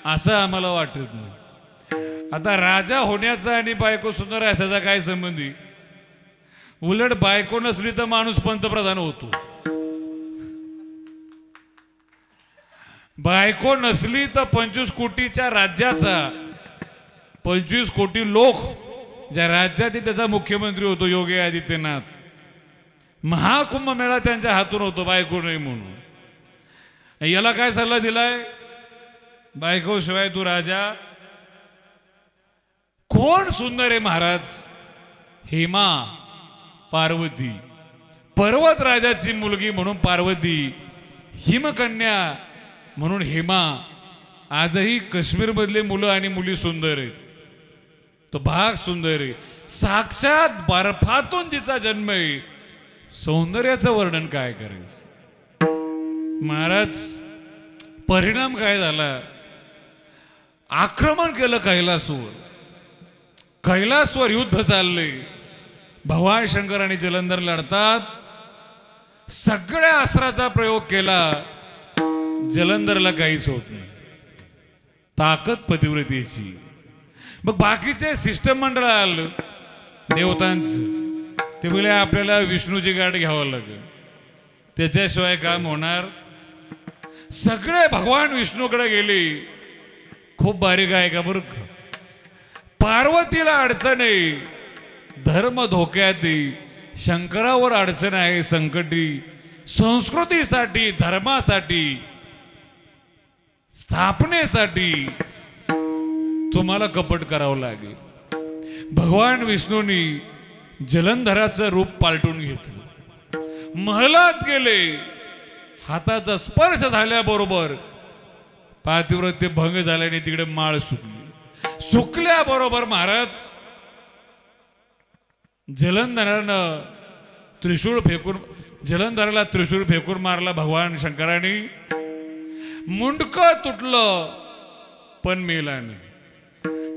असं आम्हाला वाटत नाही. आता राजा होण्याचा आणि बायको सुंदर असायचा काय संबंधी? उलट बायको नसली तर माणूस पंतप्रधान होतो. बायको नसली तर 25 कोटीच्या राज्याचा 25 कोटी लोक ज्या राज्यात त्याचा मुख्यमंत्री होतो योगी आदित्यनाथ. महाकुंभमेळा त्यांच्या हातून होतो, बायको नाही म्हणून. याला काय सल्ला दिलाय? बायको शिवाय तू राजा. कोण सुंदर आहे महाराज? हेमा, पार्वती. पर्वत राजाची मुलगी म्हणून पार्वती, हिमकन्या म्हणून हेमा. आजही काश्मीर मधले मुलं आणि मुली सुंदर आहेत, तो भाग सुंदर आहे. साक्षात बर्फातून जिचा जन्म आहे, सौंदर्याचं वर्णन काय करायचं महाराज? परिणाम काय झाला? आक्रमण केलं कैलासवर. कैलासवर युद्ध चालले. भगवान शंकर आणि जलंधर लढतात. सगळ्या अस्त्राचा प्रयोग केला, जलंधरला काहीच होत नाही. ताकद पतिव्रतेची. मग बाकीचे शिष्टमंडळ आलं देवतांचं, ते बोले आपल्याला विष्णूची गाठ घ्यावं लागेल, त्याच्याशिवाय काम होणार. सगळे भगवान विष्णूकडे गेले. खूप बारीक आहे का बरं का. पार्वतीला अडचण आहे, धर्म धोक्यात आहे. शंकरावर अडचण आहे, संकटी. संस्कृतीसाठी, धर्मासाठी, स्थापनेसाठी तुम्हाला कपट करावं लागेल. भगवान विष्णूंनी जलंधराचं रूप पालटून घेतलं. महलात गेले. हाताचा स्पर्श झाल्याबरोबर पातिव्रत्य भंग झाल्याने तिकडे माळ सुकली. सुकल्याबरोबर महाराज जलंधरानं त्रिशूळ फेकून, जलंधराला त्रिशूळ फेकून मारला भगवान शंकरांनी. मुंडकं तुटलं पण मेला नाही.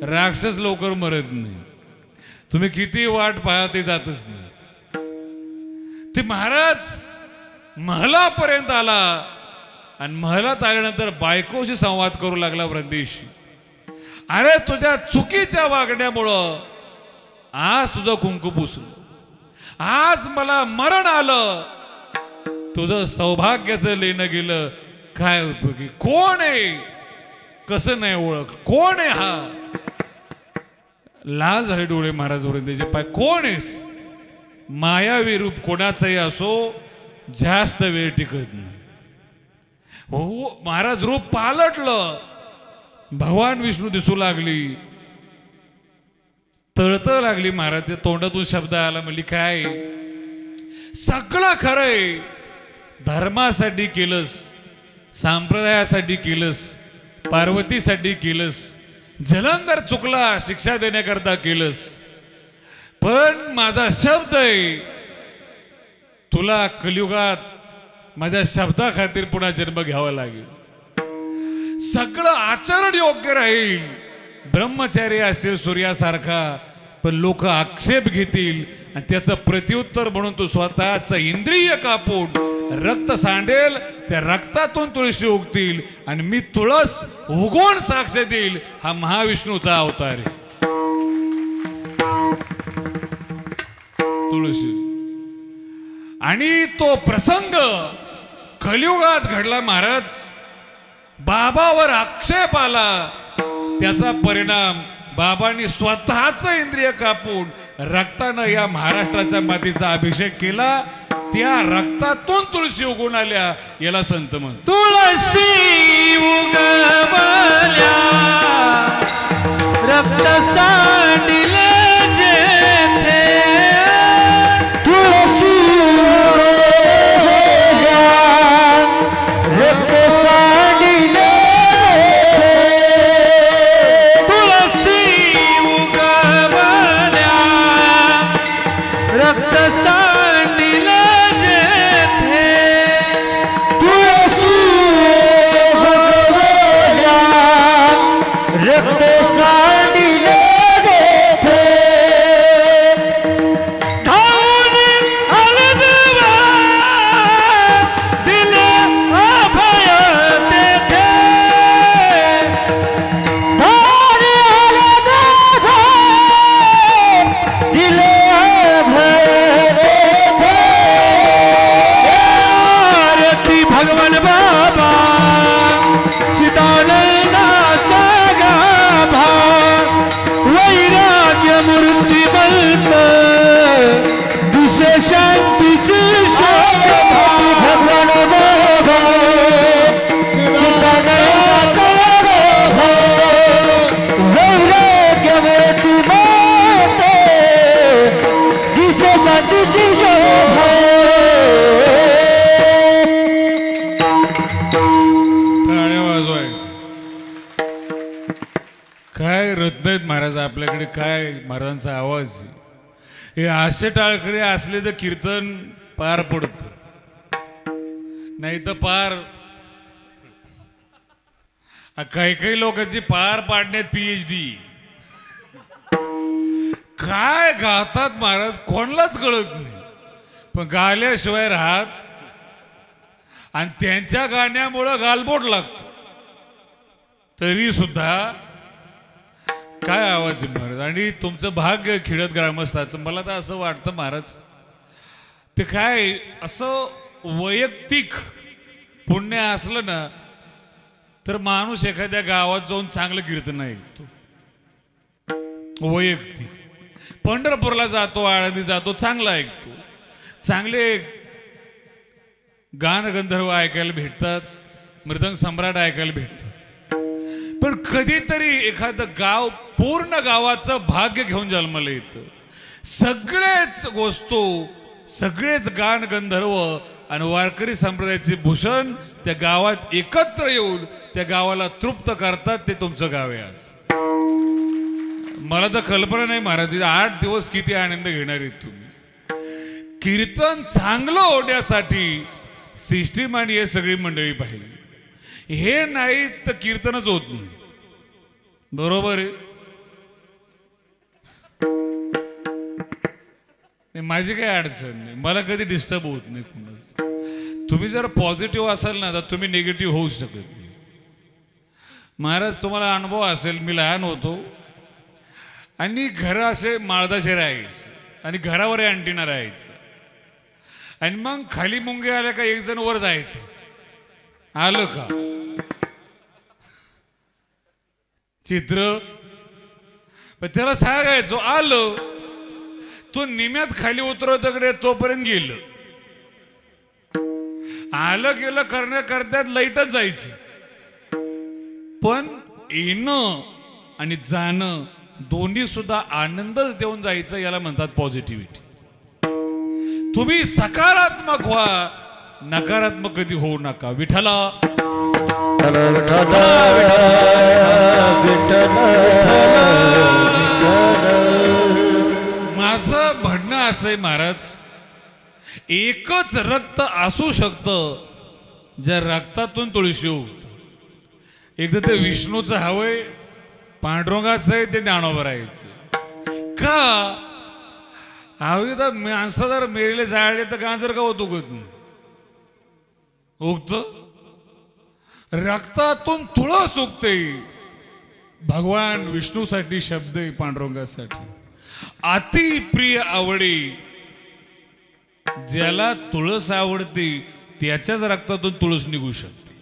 राक्षस लवकर मरत नाही. तुम्ही किती वाट पाहा ते जातच नाही. ते महाराज महलापर्यंत आला आणि महलात आल्यानंतर बायकोशी संवाद करू लागला वृंदेशी. अरे तुझ्या चुकीच्या वागण्यामुळं आज तुझं कुंकू पुसलं, आज मला मरण आलं, तुझं सौभाग्याचं लेणं गेलं, काय उपयोगी? कोण आहे? कसं नाही ओळख? कोण आहे हा? लाल झाले डोळे महाराज वृंदेचे. पाय कोण आहेस? मायावी रूप कोणाचंही असो जास्त वेळ टिकत नाही. हो महाराज रूप पालटलं. भगवान विष्णू दिसू लागली. तळतळ लागली महाराज. त्या तोंडातून शब्द आला, म्हणली काय सगळं खरंय, धर्मासाठी केलंस, संप्रदायासाठी केलंस, पार्वतीसाठी केलंस, जलंधर चुकला शिक्षा देण्याकरता केलंस, पण माझा शब्द आहे, तुला कलियुगात माझ्या शब्दा खातीर पुन्हा जन्म घ्यावा लागेल. सगळं आचरण योग्य राहील, ब्रह्मचारी असेल सूर्यासारखा, पण लोक आक्षेप घेतील आणि त्याचं प्रत्युत्तर म्हणून तू स्वतःच इंद्रिय कापून रक्त सांडेल, त्या रक्तातून तुळशी उगतील आणि मी तुळस उगवून साक्ष देईल. हा महाविष्णूचा अवतार आहे तुळशी. आणि तो प्रसंग कलियुगात घडला महाराज. बाबावर आक्षेप आला, त्याचा परिणाम बाबांनी स्वतःच इंद्रिय कापून रक्तानं या महाराष्ट्राच्या मातीचा अभिषेक केला. त्या रक्तातून तुळशी उगवून आल्या, याला संत म्हण. तुळशी उगवल्या रक्त सांडिले जेथे, तुळशी उगवल्या रक्त सांडिले, तुळशी उगवल्या रक्त सांडिले जेथे, तुळशी उगवल्या रक्त सांडिले जेथे, धावून आले देवा दिले अभय तेथे, धावून आले देवा दिले अभय तेथे. आरती भगवान बाबा चिदानंदाचा गाभा, वैराग्य मूर्तिमंत दिसे शांतीची शोभा. भगवान बाबा चिदानंदाचा गाभा, वैराग्य मूर्तिमंत दिसे शांतीची शोभा. टाळ्या वाजवाय. काय रत्न आहेत महाराज आपल्याकडे, काय महाराजांचा आवाज. हे असे टाळकरी असले तर कीर्तन पार पडत, नाही तर पार काही काही लोकांची पार पाडण्यात PhD. काय गातात महाराज कोणालाच कळत नाही, पण गाल्याशिवाय राहत. आणि त्यांच्या गाण्यामुळं गालबोट लागत तरी सुद्धा काय आवाज आहे महाराज. आणि तुमचं भाग्य खिळत ग्रामस्थाचं. मला तर असं वाटतं महाराज, ते काय असं वैयक्तिक पुण्य असलं ना तर माणूस एखाद्या गावात जाऊन चांगलं कीर्तन ऐकतो. वैयक्तिक पंढरपूरला जातो, आळंदी जातो, चांगलं ऐकतो. चांगले गान गंधर्व ऐकायला भेटतात, मृदंग सम्राट ऐकायला भेटतात. पण कधीतरी एखादं गाव पूर्ण गावाचं भाग्य घेऊन जन्माला येतं. सगळेच गोष्टो, सगळेच गान गंधर्व आणि वारकरी संप्रदायाचे भूषण त्या गावात एकत्र येऊन त्या गावाला तृप्त करतात. ते तुमचं गाव आहे आज. मला तर कल्पना नाही महाराज 8 दिवस किती आनंद घेणार आहेत तुम्ही. कीर्तन चांगलं होण्यासाठी सिस्टीम आणि हे सगळी मंडळी पाहिजे. हे नाही तर कीर्तनच होत नाही. बरोबर आहे. माझी काही अडचण नाही, मला कधी डिस्टर्ब होत नाही कुणाचं. तुम्ही जर पॉझिटिव्ह असाल ना तर तुम्ही निगेटिव्ह होऊ शकत नाही. महाराज तुम्हाला अनुभव असेल, मी लहान होतो आणि घर असे माळदाचे राहायचे आणि घरावर अँटिना राहायचं. आणि मग खाली मुंगे आल्या का एक जण वर जायचं, आलं का चित्र, त्याला सांगायचो आलं. तो निम्यात खाली उतरवतकडे तोपर्यंत गेलं. आलं गेलं करण्याकरता लाईटच जायची. पण येणं आणि जाणं दोन्ही सुद्धा आनंदच देऊन जायचं, याला म्हणतात पॉझिटिव्हिटी. तुम्ही सकारात्मक व्हा, नकारात्मक कधी होऊ नका. विठ्ठला माझं म्हणणं असं आहे महाराज, एकच रक्त असू शकतं ज्या रक्तातून तुळशी उगतं. एकदा ते विष्णूचं हवंय, पांडुरंगाचं आहे, ते ज्ञानोबा राहायचं. का हवी तर माणसं जर मेरीले जाळले तर गाजर का होत उगत नाही, उगत रक्तातून तुळस उगते. भगवान विष्णूसाठी शब्द आहे, पांडुरंगासाठी अति प्रिय आवडी. ज्याला तुळस आवडते त्याच्याच रक्तातून तुळस निघू शकते.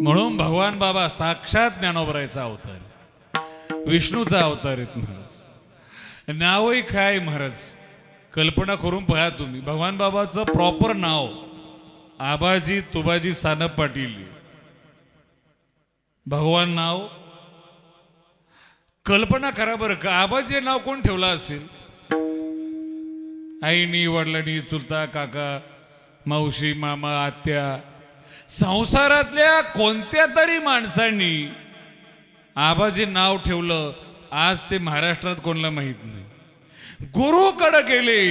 म्हणून भगवान बाबा साक्षात ज्ञानोबरायचा अवतार, विष्णूचा अवतार आहेत महाराज. नावही काय महाराज, कल्पना करून पहा तुम्ही. भगवान बाबाचं प्रॉपर नाव आबाजी तुबाजी सानप पाटील. भगवान नाव कल्पना करा बरं का. आबाजी हे नाव कोण ठेवलं असेल? आईनी, वडिलांनी, चुलता, काका, मावशी, मामा, आत्या, संसारातल्या कोणत्या तरी माणसांनी आबाजी नाव ठेवलं. आज ते महाराष्ट्रात कोणाला माहित नाही. गुरुकडे गेले,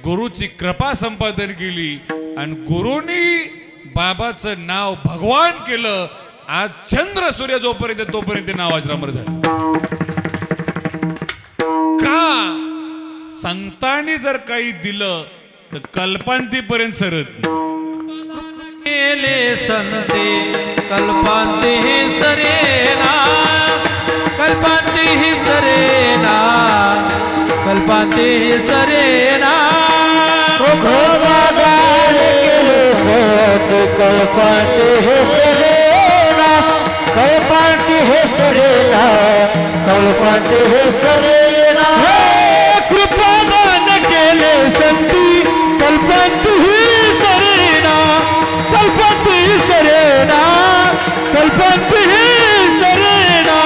गुरुची कृपा संपादन केली आणि गुरुनी बाबाचं नाव भगवान केलं. आज चंद्र सूर्य जोपर्यंत तोपर्यंत नाव अजरामर झालं. का? संतांनी जर काही दिलं तर कल्पांतीपर्यंत सरत केले संते कल्पांती सरेना, कल्पांती सरेना, कल्पांती सरेना. कल्पांती सरेना, कल्पांती सरेना, कल्पांती सरेना. कृपादान केले संती कल्पांती सरेना, कल्पांती सरेना, कल्पांती सरेना.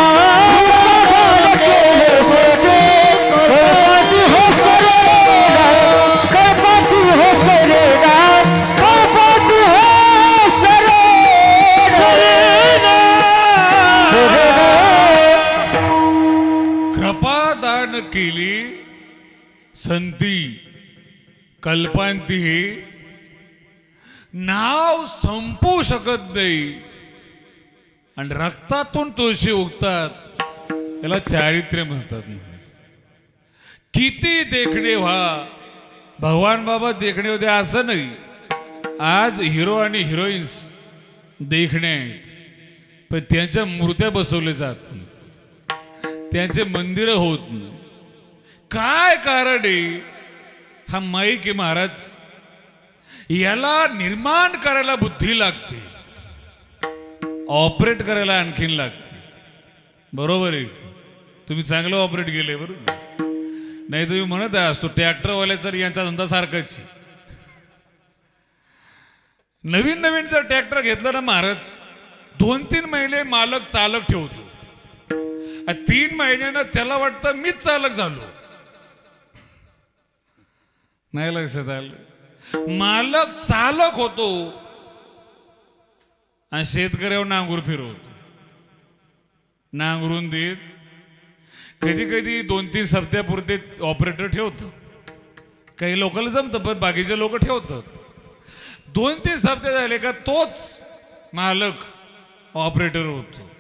कृपादान केली संती कल्पांती. नाव संपू शकत नाही. आणि रक्तातून तुळशी उगतात याला चारित्र्य म्हणतात. किती देखणे व्हा, भगवान बाबा देखणे होते असं नाही. आज हिरो आणि हिरोईन्स देखणे आहेत, पण त्यांच्या मूर्त्या बसवल्या जात नाही, त्यांचे मंदिर होत नाही. काय कारण आहे? हा माईक आहे महाराज, याला निर्माण करायला बुद्धी लागते, ऑपरेट करायला आणखीन लागते. बरोबर आहे, तुम्ही चांगलं ऑपरेट केले बरोबर. नाही तुम्ही म्हणत असतो ट्रॅक्टरवाल्याचा यांचा धंदा सारखाच. नवीन नवीन जर ट्रॅक्टर घेतला ना महाराज, 2-3 महिने मालक चालक ठेवतो, 3 महिन्यानं त्याला वाटतं मीच चालक झालो. नाही लक्षात आलं? मालक चालक होतो आणि शेतकऱ्यावर नांगूर फिरवतो, नांगरून देत. कधी कधी 2-3 सप्त्यापुरते ऑपरेटर ठेवतात, काही लोकांना जमतं, पण बाकीचे लोक ठेवतात. 2-3 सप्ते झाले का तोच मालक ऑपरेटर होतो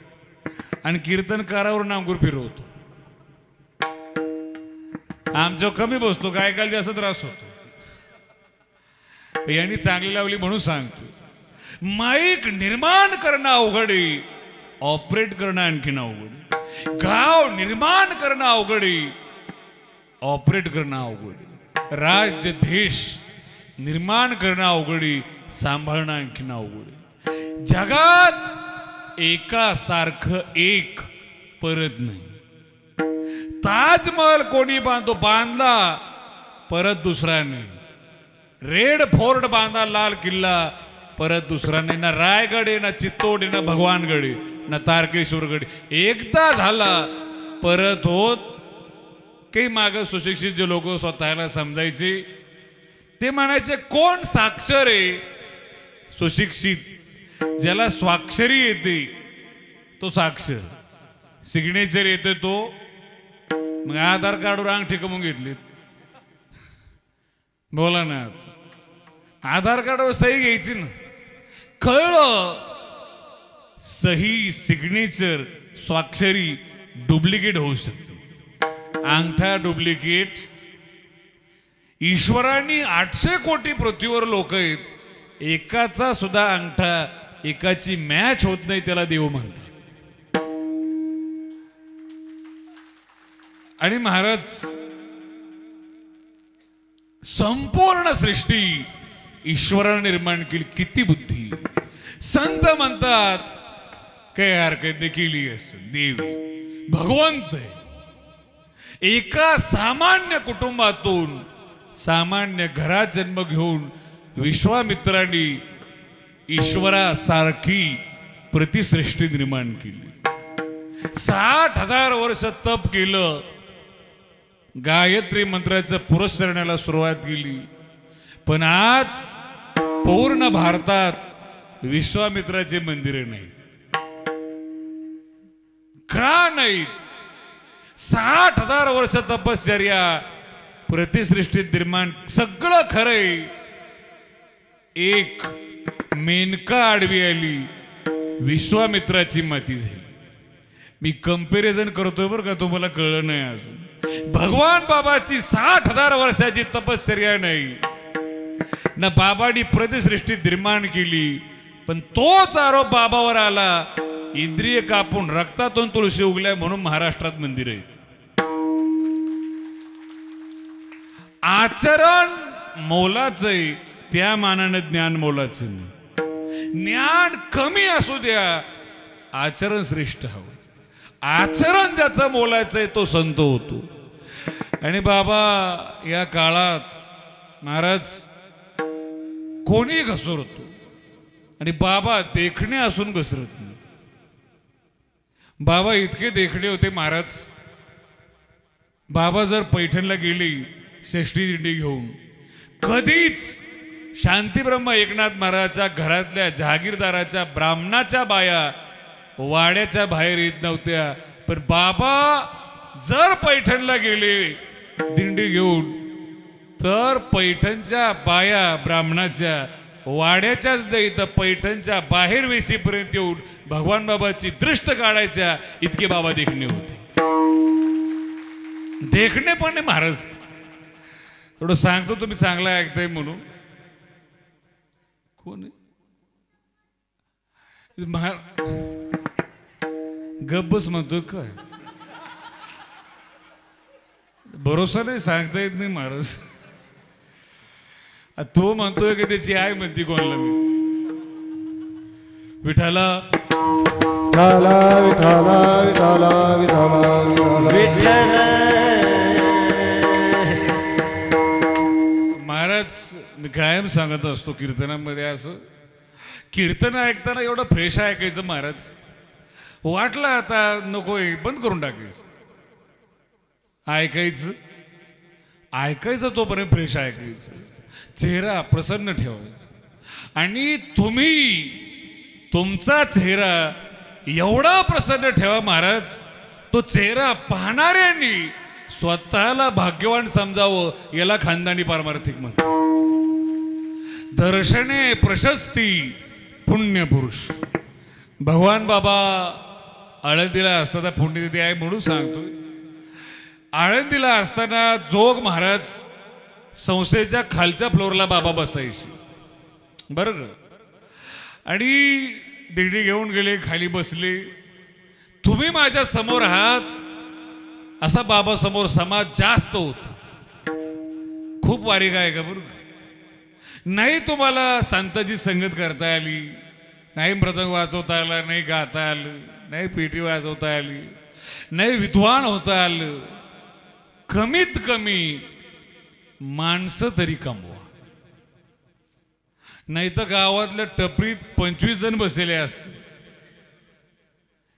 आणि कीर्तनकारावर नांगूर फिरवतो. आमच्या कमी बसतो, गायकाला जास्त त्रास होतो. यांनी चांगली लावली म्हणून सांगतो. माईक निर्माण करणं अवघड आहे, ऑपरेट करणं आणखीन अवघड. गाव निर्माण करणं अवघड आहे, ऑपरेट करणं अवघड. राज्य देश निर्माण करणं अवघड आहे, सांभाळणं आणखीन अवघड. जगात एकासारखं एक परत नाही. ताजमहल कोणी बांधला, परत दुसरा नाही. रेड फोर्ट बांधा, लाल किल्ला, परत दुसरा नाही. ना रायगड आहे, ना चित्तोड आहे, ना भगवानगड आहे, ना तारकेश्वरगड. एकदा झाला परत होत. काही माग सुशिक्षित जे लोक स्वतःला समजायचे ते म्हणायचे कोण साक्षर आहे? सुशिक्षित. ज्याला स्वाक्षरी येते तो साक्षर, सिग्नेचर येते तो. मग आधार कार्डवर अंगठी कमवून घेतली. बोला ना, आधार कार्डवर सही घ्यायची ना. कळलं सही, सिग्नेचर, स्वाक्षरी डुप्लिकेट होऊ शकते. अंगठा डुप्लिकेट. ईश्वरांनी 800 कोटी पृथ्वीवर लोक आहेत, एकाचा सुद्धा अंगठा एकाची मॅच होत नाही, त्याला देव म्हणतात. आणि महाराज संपूर्ण सृष्टी ईश्वराने निर्माण केली. किती बुद्धी. संत म्हणतात काही हरकत नाही केली असं. देव भगवंत आहे. एका सामान्य कुटुंबातून सामान्य घरात जन्म घेऊन विश्वामित्रांनी ईश्वरासारखी प्रतिसृष्टी निर्माण केली. 60,000 वर्ष तप केलं, गायत्री मंत्राचं पुरस्करण्याला सुरुवात केली. पण आज पूर्ण भारतात विश्वामित्राचे मंदिर नाही. का नाही? 60,000 वर्ष तपश्चर्या, प्रतिसृष्टीत निर्माण, सगळं खरंय. एक मेनका आडवी आली, विश्वामित्राची माती झाली. मी कंपॅरिझन करतोय बरं का, तुम्हाला कळलं नाही अजून. भगवान बाबाची 60,000 वर्षाची तपश्चर्या नाही ना, बाबांनी प्रतिसृष्टी निर्माण केली. पण तोच आरोप बाबावर आला, इंद्रिय कापून रक्तातून तुळशी उगल्या म्हणून महाराष्ट्रात मंदिर आहे. आचरण मोलाचं आहे, त्या मानाने ज्ञान मोलाचं नाही. ज्ञान कमी असू द्या, आचरण श्रेष्ठ हवं. आचरण ज्याचं मोलाचं आहे तो संत होतो. आणि बाबा या काळात महाराज कोणी घसरतो, आणि बाबा देखणे असून घसरत नाही. बाबा इतके देखणे होते महाराज. बाबा जर पैठणला गेली षष्ठी दिंडी घेऊन, कधीच शांतीब्रह्म एकनाथ महाराजांच्या घरातल्या जहागीरदाराच्या ब्राह्मणाच्या बाया वाड्याच्या बाहेर येत नव्हत्या. पण बाबा जर पैठणला गेले दिंडी घेऊन, तर पैठणच्या बाया ब्राह्मणाच्या वाड्याच्याच नाही तर पैठणच्या बाहेर वेशीपर्यंत येऊन भगवान बाबाची दृष्ट काढायच्या इतके बाबा देखणे होते. देखणे पण नाही महाराज. थोडं सांगतो तुम्ही चांगला ऐकताय म्हणून. कोण गब्बस म्हणतोय काय? भरोसा नाही, सांगता येत नाही महाराज. तो म्हणतोय की त्याची आई म्हणती कोणाला मी. विठाला विठाला विठाला विठाला विठाला विठ्ठल. महाराज मी कायम सांगत असतो कीर्तनामध्ये असं, कीर्तन ऐकताना एवढं फ्रेश ऐकायचं महाराज. वाटलं आता नकोय बंद करून टाकायचं. ऐकायचं तोपर्यंत फ्रेश ऐकायचं. चेहरा प्रसन्न ठेवायचा. आणि तुम्ही तुमचा चेहरा एवढा प्रसन्न ठेवा महाराज, तो चेहरा पाहणाऱ्यांनी स्वतःला भाग्यवान समजावं. याला खानदानी पारमार्थिक म्हणतात. दर्शने प्रशस्ती पुण्यपुरुष. भगवान बाबा आळंदीला असताना पुण्यतिथी आहे म्हणून सांगतोय. आळंदीला असताना जोग महाराज संस्थेच्या खालच्या फ्लोअरला बाबा बसायचे बरं. आणि दिंडी घेऊन गेले, खाली बसले. तुम्ही माझ्या समोर आहात असा बाबा समोर समाज जास्त होता. खूप बारीक आहे का बरं. नाही तुम्हाला संताची संगत करता आली, नाही मृदंग वाजवता आला, नाही गाता आलं, नाही पेटी वाजवता आली, नाही विद्वान होता आलं. कमीत कमी माणसं तरी कमवा. नाही तर गावातल्या टपरीत 25 जण बसलेले असते.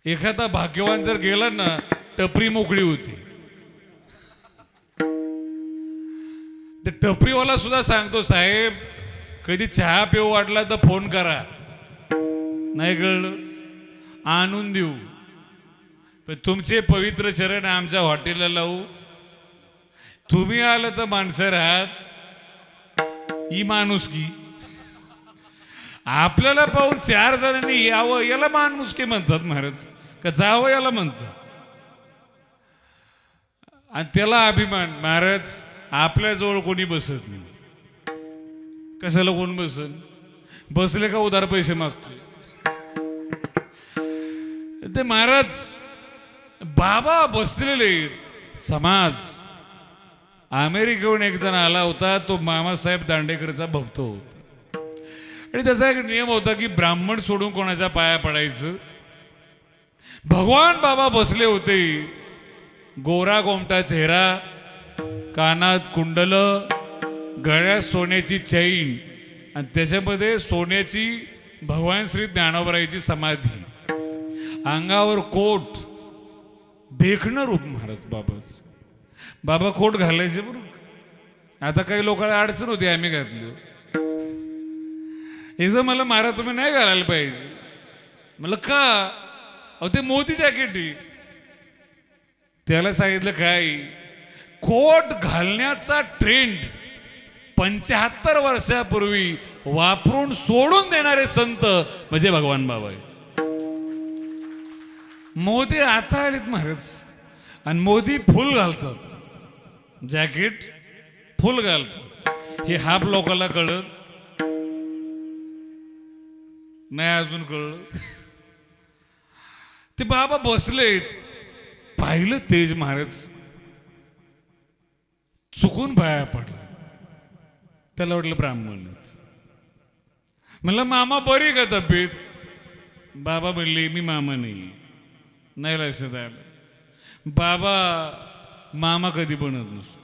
एखादा भाग्यवान जर गेला ना, टपरी मोकळी होती. ते टपरीवाला सुद्धा सांगतो, साहेब कधी चहा पिऊ वाटला तर फोन करा, नाही कळलं आणून देऊ. पण तुमचे पवित्र चरण आमच्या हॉटेलला लावू. तुम्ही आलं तर माणसं राहत ही माणुसकी. आपल्याला पाहून 4 जणांनी यावं याला माणुसकी म्हणतात महाराज, का जावं याला म्हणतात. आणि त्याला अभिमान. महाराज आपल्याजवळ कोणी बसत नाही. कशाला कोण बसल? बसले का उधार पैसे मागतो ते महाराज. बाबा बसलेले समाज. अमेरिकेहून एक जण आला होता, तो मामासाहेब दांडेकरचा भक्त होता. आणि त्याचा एक नियम होता की ब्राह्मण सोडून कोणाच्या पाया पडायचं. भगवान बाबा बसले होते. गोरा गोमटा चेहरा, कानात कुंडल, गळ्यात सोन्याची चैन आणि त्याच्यामध्ये सोन्याची भगवान श्री ज्ञानोबरायची समाधी, अंगावर कोट. देखणं रूप महाराज बाबाच. बाबा कोट घालायचे बरोबर. आता काही लोकांना अडचण होती, आम्ही घातली. एकदा मला मारा तुम्ही नाही घालायला पाहिजे. म्हणलं का? अहो ते मोदी जॅकेट. त्याला सांगितलं काय, कोट घालण्याचा ट्रेंड 75 वर्षापूर्वी वापरून सोडून देणारे संत म्हणजे भगवान बाबा आहे. मोदी आता आलेत महाराज. आणि मोदी फुल घालतात, जॅकेट फुल घालतात. हे हाफ लोकांना कळत नाही, अजून कळलं. ते बाबा बसलेत. पाहिलं तेज महाराज. चुकून पाया पडलं. त्याला वाटलं ब्राह्मण. म्हणलं मामा बरी का तब्येत? बाबा म्हणले मी मामा नाही. नाही लक्षात आलं. बाबा मामा कधी बनत नसतो.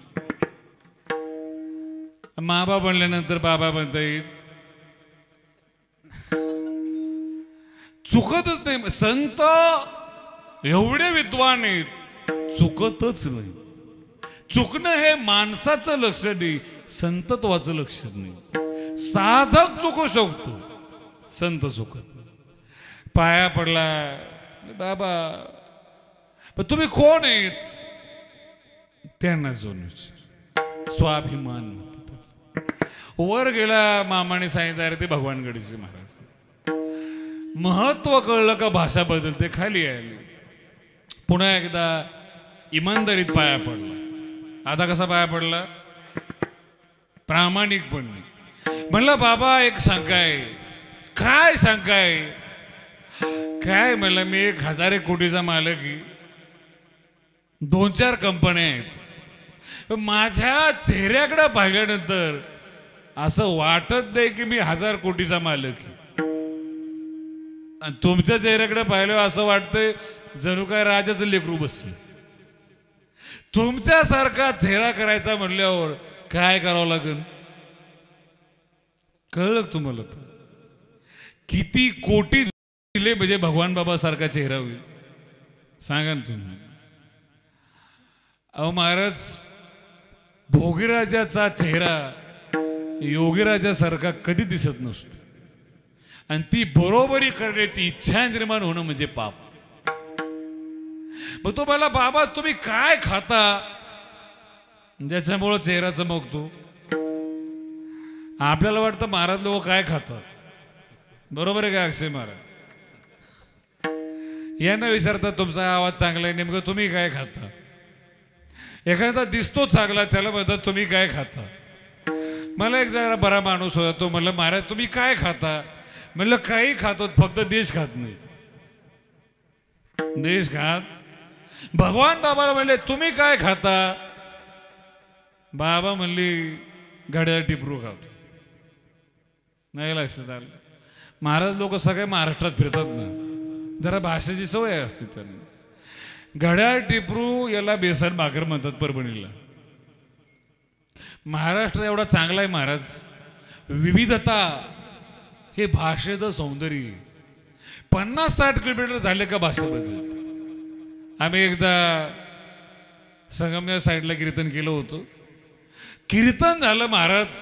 मामा बनल्यानंतर बाबा बनता येईल. चुकतच नाही. संत एवढे विद्वान आहेत, चुकतच नाही. चुकणं हे माणसाचं लक्षण नाही, संतत्वाचं लक्षण नाही. साधक चुकू शकतो, संत चुकत नाही. पाया पडला बाबा, पण तुम्ही कोण आहेत? त्यांना जाऊन विचार. स्वाभिमान. वर गेला मामाने सांगितलं अरे ते भगवान गडीचे महाराज. महत्व कळलं का भाषा बदलते. खाली आली. पुन्हा एकदा इमानदारीत पाया पडला. आता कसा पाया पडला? प्रामाणिकपणे. म्हणलं बाबा एक शंका आहे. काय शंका आहे? काय म्हणलं मी 1000 कोटीचा मालक आहे. 2-4 कंपन्या आहेत. माझ्या चेहऱ्याकडे पाहिल्यानंतर असं वाटत नाही की मी 1000 कोटीचा मालक आहे. आणि तुमच्या चेहऱ्याकडे पाहिलं असं वाटतंय जणू काय राजाचं लेकरू बसलं. तुमच्यासारखा चेहरा करायचा म्हणल्यावर काय करावं लागेल? कळलं तुम्हाला? किती कोटी दिले म्हणजे भगवान बाबा सारखा चेहरा होईल? सांगा ना तुम्ही. अहो महाराज, भोगीराजाचा चेहरा योगीराजासारखा कधी दिसत नसतो. आणि ती बरोबरी करण्याची इच्छा निर्माण होणं म्हणजे पाप. मग तो मला बाबा तुम्ही काय खाता ज्याच्यामुळं चेहरा चमकतो? आपल्याला वाटतं महाराज लोक काय खातात. बरोबर आहे का अक्षय महाराज? यांना विचारतात तुमचा आवाज चांगला आहे, नेमकं तुम्ही काय खाता? एखादा दिसतो चांगला त्याला म्हणतात तुम्ही काय खाता. मला एक जरा बरा माणूस होता, तो म्हणलं महाराज तुम्ही काय खाता? म्हणलं काही खातो, फक्त देश खात नाही. देश खात. भगवान बाबाला म्हणले तुम्ही काय खाता? बाबा म्हणली घड्याळ टिपरू खातो. नाही लक्षात आलं? महाराज लोक सगळे महाराष्ट्रात फिरतात ना, जरा भाषेची सवय असते त्यांना. घड्याळ टिपरू याला बेसन भाकर म्हणतात परभणीला. महाराष्ट्र एवढा चांगला आहे महाराज. विविधता हे भाषेचं सौंदर्य. 50-60 किलोमीटर झाले का भाषा बदलते. आम्ही एकदा संगमनेर साईडला कीर्तन केलं होतं. कीर्तन झालं महाराज,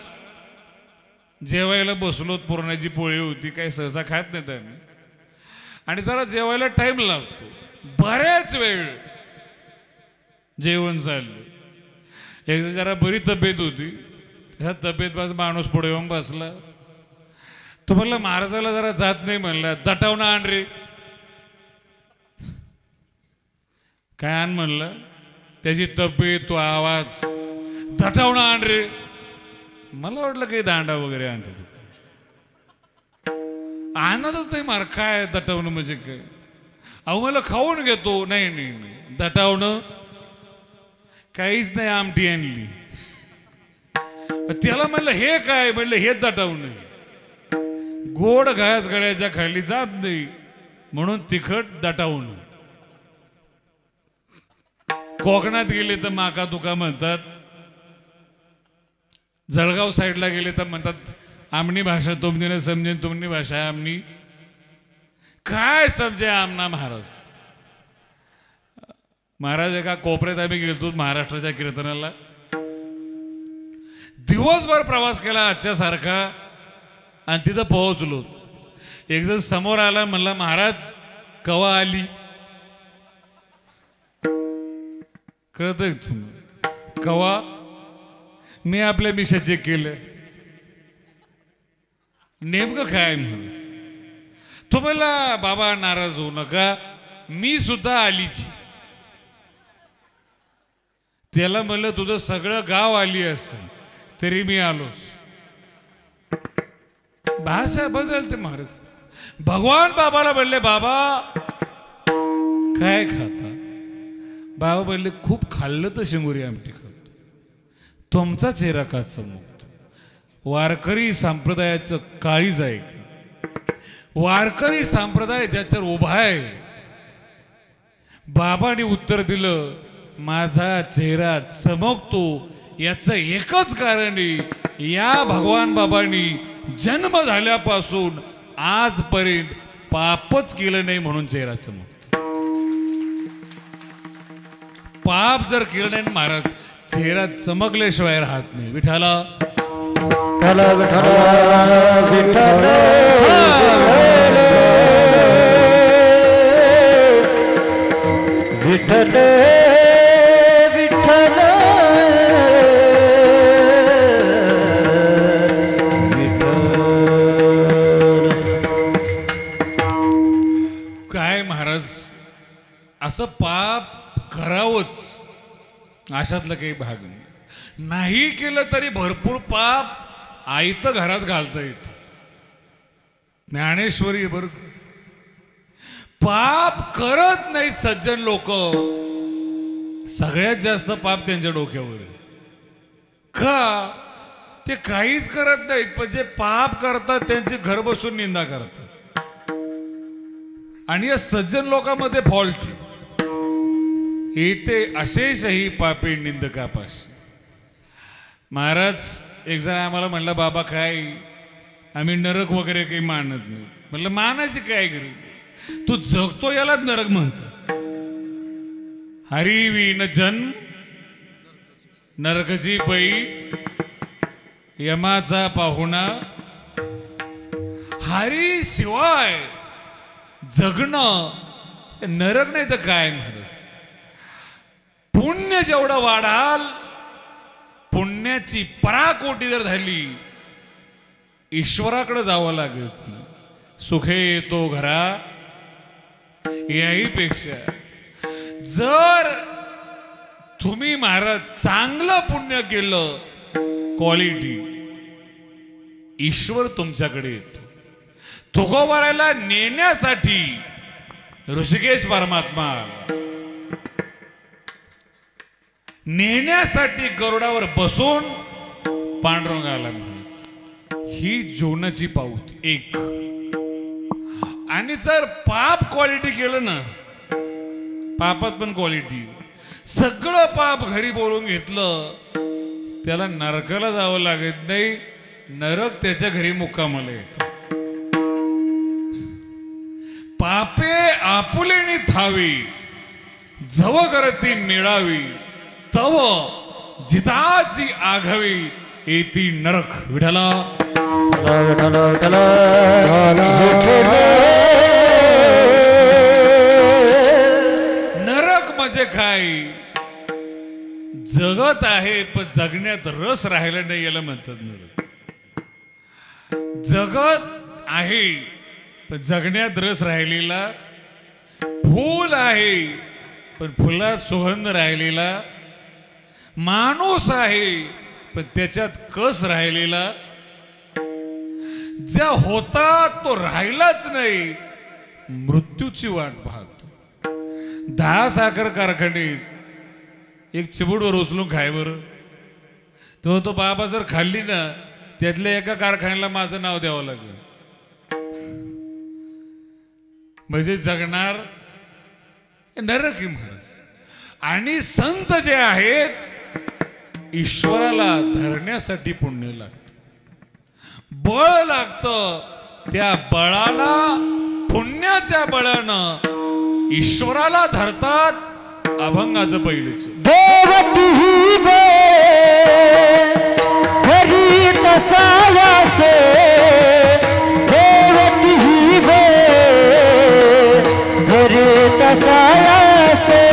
जेवायला बसलो, पुरणाची पोळी होती, काही सहसा खात नाही आम्ही. आणि जरा जेवायला टाइम लागतो, बऱ्याच वेळ जेवण चाललं. एकदा जरा बरी तब्येत होती, ह्या तब्येत बस माणूस पुढे येऊन बसला. तो म्हणला महाराजाला जरा जात नाही. म्हणला दटावणं आण रे. काय आण म्हणलं? त्याची तब्येत, तो आवाज, दटावणं आण रे. मला वाटलं काही दांडा वगैरे आणतो. आणतच नाही मार. काय दटावणं म्हणजे काय? अहो मला खाऊन घेतो. नाही नाही नाही, दटावणं काहीच नाही, आमटी आणली. त्याला म्हणलं हे काय? म्हणलं हे दटावणं. गोड घास गळ्याच्या खाली जात नाही म्हणून तिखट दटावणं. कोकणात गेले तर माका तुका म्हणतात. जळगाव साईडला गेले तर म्हणतात आमनी भाषा तुमने समजेन, तुमनी भाषा आमनी. काय समजे आमना महाराज. महाराज एका कोपऱ्यात आम्ही गेलतो महाराष्ट्राच्या कीर्तनाला. दिवसभर प्रवास केला आजच्या सारखा आणि तिथं पोहोचलो. एक जण समोर आला, म्हणला महाराज कवा आली? कळतंय तुम्ही? कवा? मी आपल्या मिशा चेक केलं. नेमकं काय म्हणून? तो म्हणला बाबा नाराज होऊ नका, मी सुद्धा आलीची. त्याला म्हणलं तुझं सगळं गाव आली असेल तरी मी आलोच. भाषा बदलते महाराज. भगवान बाबाला म्हणले बाबा काय खाता? बाबा म्हणले खूप खाल्लं तर शिंगोरी आमटी खातो. तुमचा चेहरा का चमकतो? वारकरी संप्रदायाचं काळीज आहे. वारकरी संप्रदाय ज्याच्यावर उभा आहे. बाबांनी उत्तर दिलं माझा चेहरा चमकतो याचं एकच कारण आहे, या भगवान बाबांनी जन्म झाल्यापासून आजपर्यंत पापच केलं नाही म्हणून चेहरा चमकतो. पाप जर केलं नाही महाराज, चेहरा चमकल्याशिवाय राहत नाही. विठाला विठ्ठल विठ्ठल अशातलं काही भाग नाही केलं तरी भरपूर पाप आयतं घरात घालता येतं. ज्ञानेश्वरी बर पाप करत नाही सज्जन लोक, सगळ्यात जास्त पाप त्यांच्या डोक्यावर आहे. का ते काहीच करत नाहीत, पण जे पाप करतात त्यांची घर बसून निंदा करतात. आणि या सज्जन लोकांमध्ये फॉल्ट येते अशेषही पापी निंदकापाशी. महाराज एक जण आम्हाला म्हणला, बाबा काय आम्ही नरक वगैरे काही मानत नाही. म्हणलं मानायची काय गरज, तू जगतो यालाच नरक म्हणत. हरी विन जन्म नरकची पै, यमाचा पाहुणा. हरी शिवाय जगणं नरक नाही तर काय महाराज. पुण्य जेवढं वाढाल, पुण्याची पराकोटी जर झाली, ईश्वराकडे जावं लागत. सुखे येतो घरा याही पेक्षा जर तुम्ही महाराज चांगलं पुण्य केलं, क्वालिटी, ईश्वर तुमच्याकडे येतो. तुकोबारायला नेण्यासाठी ऋषिकेश परमात्मा नेण्यासाठी गरुडावर बसून पांडुरंगाला महाराज ही जीवनाची पाऊत एक. आणि जर पाप क्वालिटी केलं ना, पापात पण क्वालिटी, सगळं पाप घरी बोलून घेतलं, त्याला नरकाला जावं लागत नाही, नरक त्याच्या घरी मुक्कामाला येत. पापे आपुलेनी थावी, जव करती मिळावी, तव जिताची आघावी येती नरक. विठला नरक म्हणजे काय, जगत आहे पण जगण्यात रस राहिला नाही याला म्हणतात नरक. जगत आहे पण जगण्यात रस राहिलेला, फूल आहे पण फुलात सुगंध राहिलेला, माणूस आहे पण त्याच्यात कस राहिलेला, ज्या होता तो राहिलाच नाही, मृत्यूची वाट पाहतो. 10 साखर कारखान्यात एक चिबूडवर उचलून खाय बरं, तो बाबा जर खाल्ली ना, त्यातल्या एका कारखान्याला माझं नाव द्यावं लागेल. म्हणजे जगणार नरकी महाराज. आणि संत जे आहेत ईश्वराला धरण्यासाठी पुण्य लागतं, बळ लागतं. त्या बळाला, पुण्याच्या बळानं ईश्वराला धरतात. अभंगाचं पहिलेच देवती घरी तसायासे, देवती घरी तसायासे,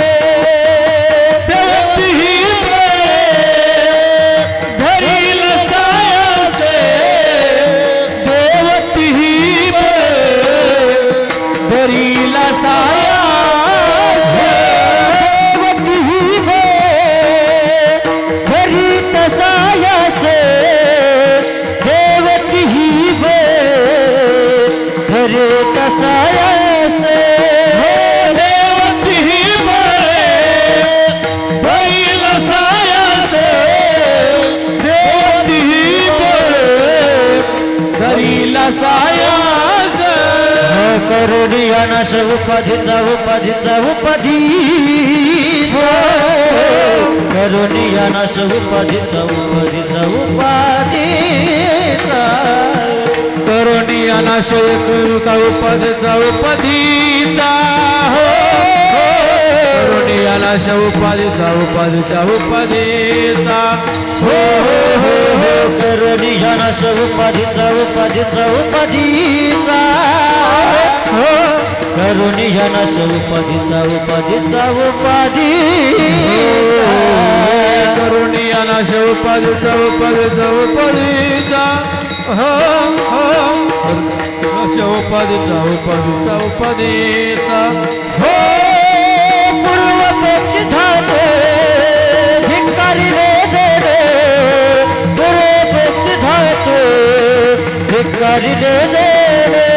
करुणिया नाश उपाधीचा उपाधीचा उपाधी, करुणिया नाश उपाधीचा उपाधीचा उपाधीचा, करुणिया नाश उपाधीचा उपाधीचा, करुणिया नाश उपाधीचा उपाधीचा उपाधीचा, हो हो हो हो, करुणिया नाश उपाधीचा उपाधीचा उपाधीचा, हो करुणिया नाश उपाधीचा उपाधीचा उपाधी, करुणिया नाश उपाधीचा उपाधीचा उपाधीचा, हो हो नाश उपाधीचा उपाधीचा उपाधीचा, हो पूर्वपेक्षिताते धिक्कारिले जेणे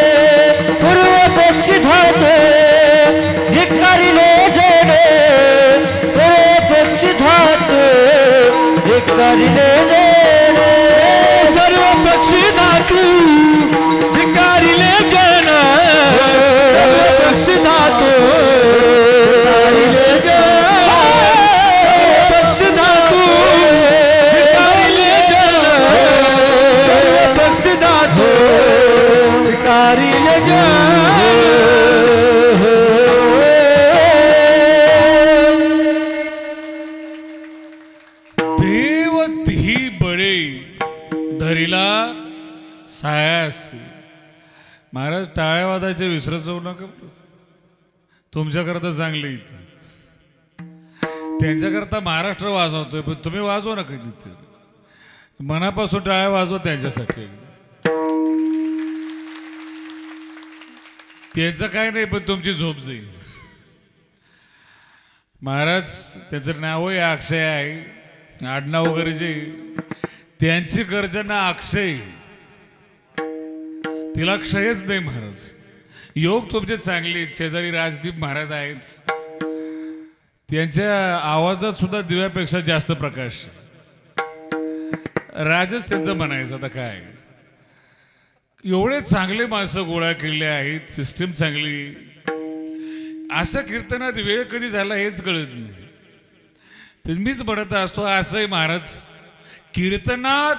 पूर्व पक्षी धाते धिक्कारिले जेणे पूर्व पक्षी धाते धिक्कारिले जेणे सर्व पक्षी धातू धिक्कारिले जन सर्व पक्षी धातू धिक्कारिले जन पक्षी धातू धिक्कारिले जन सर्व पक्षी धातू धिक्कारिले देव ती बळे धरीला सायास. महाराज टाळ्या वाजायचे विसरत जाऊ नका. तुमच्याकरता चांगले त्यांच्याकरता महाराष्ट्र वाजवतोय पण तुम्ही वाजवा नका तिथे. मनापासून टाळ्या वाजवा त्यांच्यासाठी. त्यांचं काय नाही पण तुमची झोप जाईल. महाराज त्यांचं नावही अक्षय आहे आडनाव वगैरे जे त्यांची गर्जना अक्षय तिला क्षयच नाही. महाराज योग तुमचे चांगले. शेजारी राजदीप महाराज आहेत त्यांच्या आवाजात सुद्धा दिव्यापेक्षा जास्त प्रकाश. राजच त्यांचं म्हणायचं. आता काय एवढे चांगले माणसं गोळा केले आहेत. सिस्टीम चांगली. असं कीर्तनात वेळ कधी झाला हेच कळत नाही. मीच म्हणत असतो असंही महाराज कीर्तनात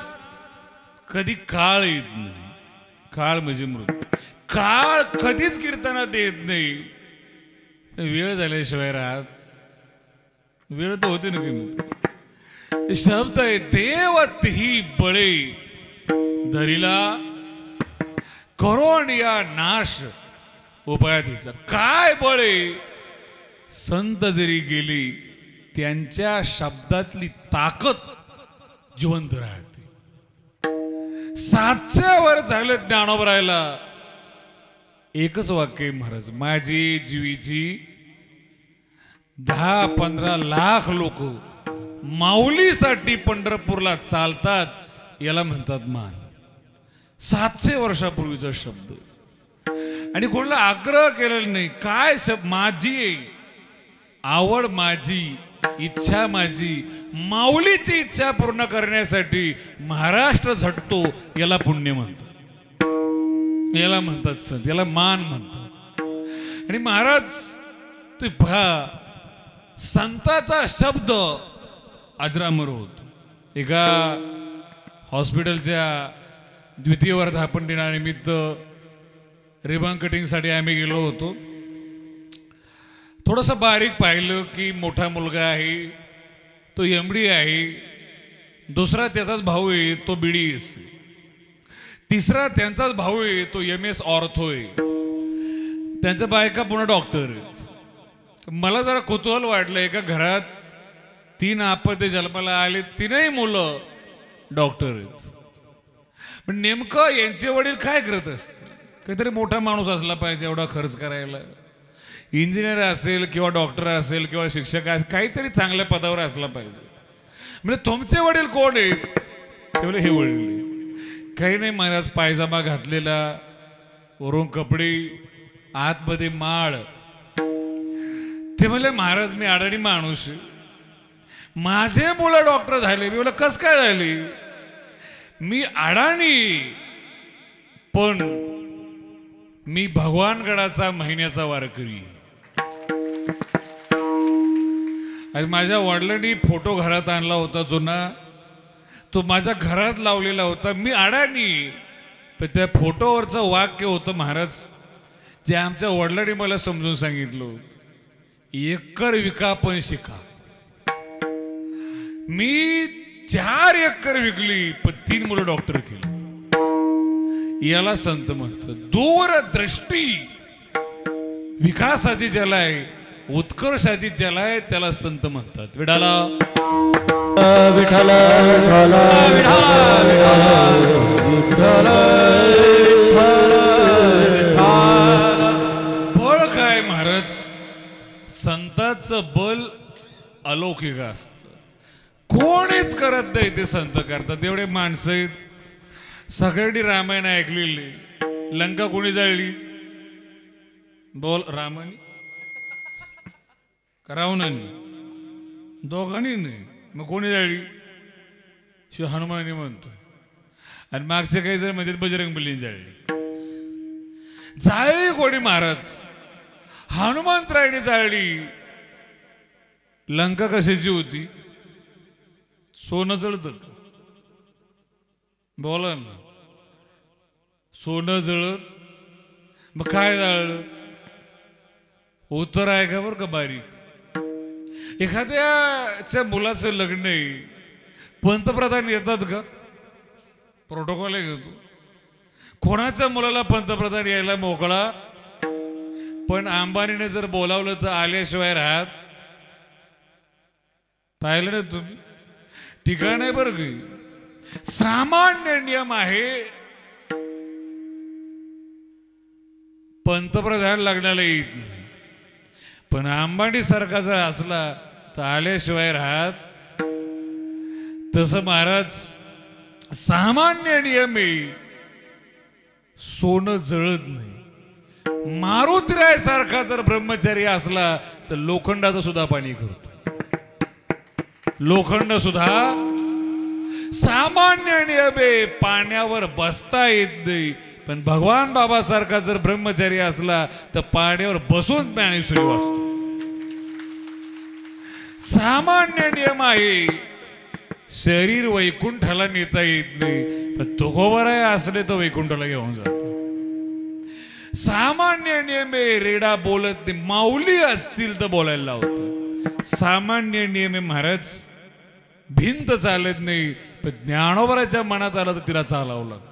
कधी काळ येत नाही. काळ म्हणजे मृत्यू. काळ कधीच कीर्तनात येत नाही. वेळ झाल्याशिवाय राहत. वेळ तर होते ना की शब्द आहे देव ही बळे धरीला करोण या नाश उपायातीचा. काय बळे संत जरी गेली त्यांच्या शब्दातली ताकद जिवंत राहते. 700 वर झालं ज्ञानोबरायला एकच वाक्य महाराज. माझी जीवीची 10-15 लाख लोक माऊलीसाठी पंढरपूरला चालतात याला म्हणतात मान. 700 वर्षापूर्वीचा शब्द. आणि कोणाला आग्रह केलेला नाही. काय माझी आवड माझी इच्छा माझी माऊलीची इच्छा पूर्ण करण्यासाठी महाराष्ट्र झटतो याला पुण्य म्हणतात. याला म्हणतात संत. याला मान म्हणतात. आणि महाराज तू पहा संताचा शब्द अजरामर होतो. एका हॉस्पिटलच्या द्वितीय वर्धापन दिनानिमित्त रिबन कटिंगसाठी आम्ही गेलो होतो. थोडंसं बारीक पाहिलं की मोठा मुलगा आहे तो MD आहे. दुसरा त्याचाच भाऊ आहे तो BDS. तिसरा त्यांचाच भाऊ आहे तो MS ऑर्थो आहे. त्यांच्या बायका पुन्हा डॉक्टर आहेत. मला जरा कुतूहल वाटलं. एका घरात 3 अपत्य जन्माला आले. 3ही मुलं डॉक्टर आहेत. पण नेमकं यांचे वडील काय करत असते. काहीतरी मोठा माणूस असला पाहिजे एवढा खर्च करायला. इंजिनियर असेल किंवा डॉक्टर असेल किंवा शिक्षक असेल काहीतरी चांगल्या पदावर असला पाहिजे. म्हणजे तुमचे वडील कोण आहेत. ते बोले हे वडील. काही नाही महाराज पायजामा घातलेला वरून कपडे आतमध्ये माळ. ते म्हणले महाराज मी अडाणी माणूस. माझे मुलं डॉक्टर झाले. मी बोला कस काय झाले. मी अडाणी पण मी भगवानगडाचा महिन्याचा वारकरी. आणि माझ्या वडिलांनी फोटो घरात आणला होता जुना. तो माझ्या घरात लावलेला होता. मी अडाणी पण त्या फोटोवरचं वाक्य होतं महाराज जे आमच्या वडिलांनी मला समजून सांगितलं. एकर विका पण शिका. मी 4 एकर विकली पण 3 मुलं डॉक्टर केली. याला संत म्हणतात. दूरदृष्टी विकासाची ज्याला आहे उत्कर्षाची ज्याला आहे त्याला संत म्हणतात. विठाला विठ्ठल बळ काय महाराज. संताचं बल अलौकिक असतं. कोणीच करत नाही ते संत करतात. एवढे माणसं आहेत सगळ्यांनी रामायण ऐकलेली. लंका कोणी जाळली? बोल, रामानी का रावणानी? दोघांनी नाही. मग कोणी जाळली? शिव हनुमानी म्हणतो. आणि मागचे काही जण म्हणजे बजरंगबलीने जाळली. जाळली कोणी? महाराज हनुमंतरायने जाळली. लंका कशाची होती? सोनं जळतं का? बोला ना. सोनं जळत. मग काय जाळलं? उत्तर आहे का बरं का बारीक. एखाद्याच्या मुलाचं लग्न आहे, पंतप्रधान येतात का? प्रोटोकॉल आहे घेतो. कोणाच्या मुलाला पंतप्रधान यायला मोकळा. पण अंबानीने जर बोलावलं तर आल्याशिवाय राहत. पाहिलं ना तुम्ही? ठिकाण आहे बरं की. सामान्य नियम आहे. पंतप्रधान लग्नाला येत नाही. पण अंबानी सारखा जर असला तर आल्याशिवाय राहत. तसं महाराज सामान्य नियम आहे. सोनं जळत नाही. मारुतीराय सारखा जर ब्रह्मचारी असला तर लोखंडाचं सुद्धा पाणी करतो. लोखंड सुद्धा सामान्य नियम आहे. पाण्यावर बसता येत नाही. पण भगवान बाबा सारखा जर ब्रह्मचारी असला तर पाण्यावर बसून ज्ञानेश्वरी वाचतो. सामान्य नियम आहे. शरीर वैकुंठाला नेता येत नाही, पण तुकोबराय असले तर वैकुंठाला घेऊन जातो. सामान्य नियम आहे. रेडा बोलत नाही. माऊली असतील तर बोलायला लावतं. सामान्य नियम आहे महाराज. भिंत चालत नाही, पण ज्ञानोबराच्या मनात आलं तर तिला चालावं लागतं.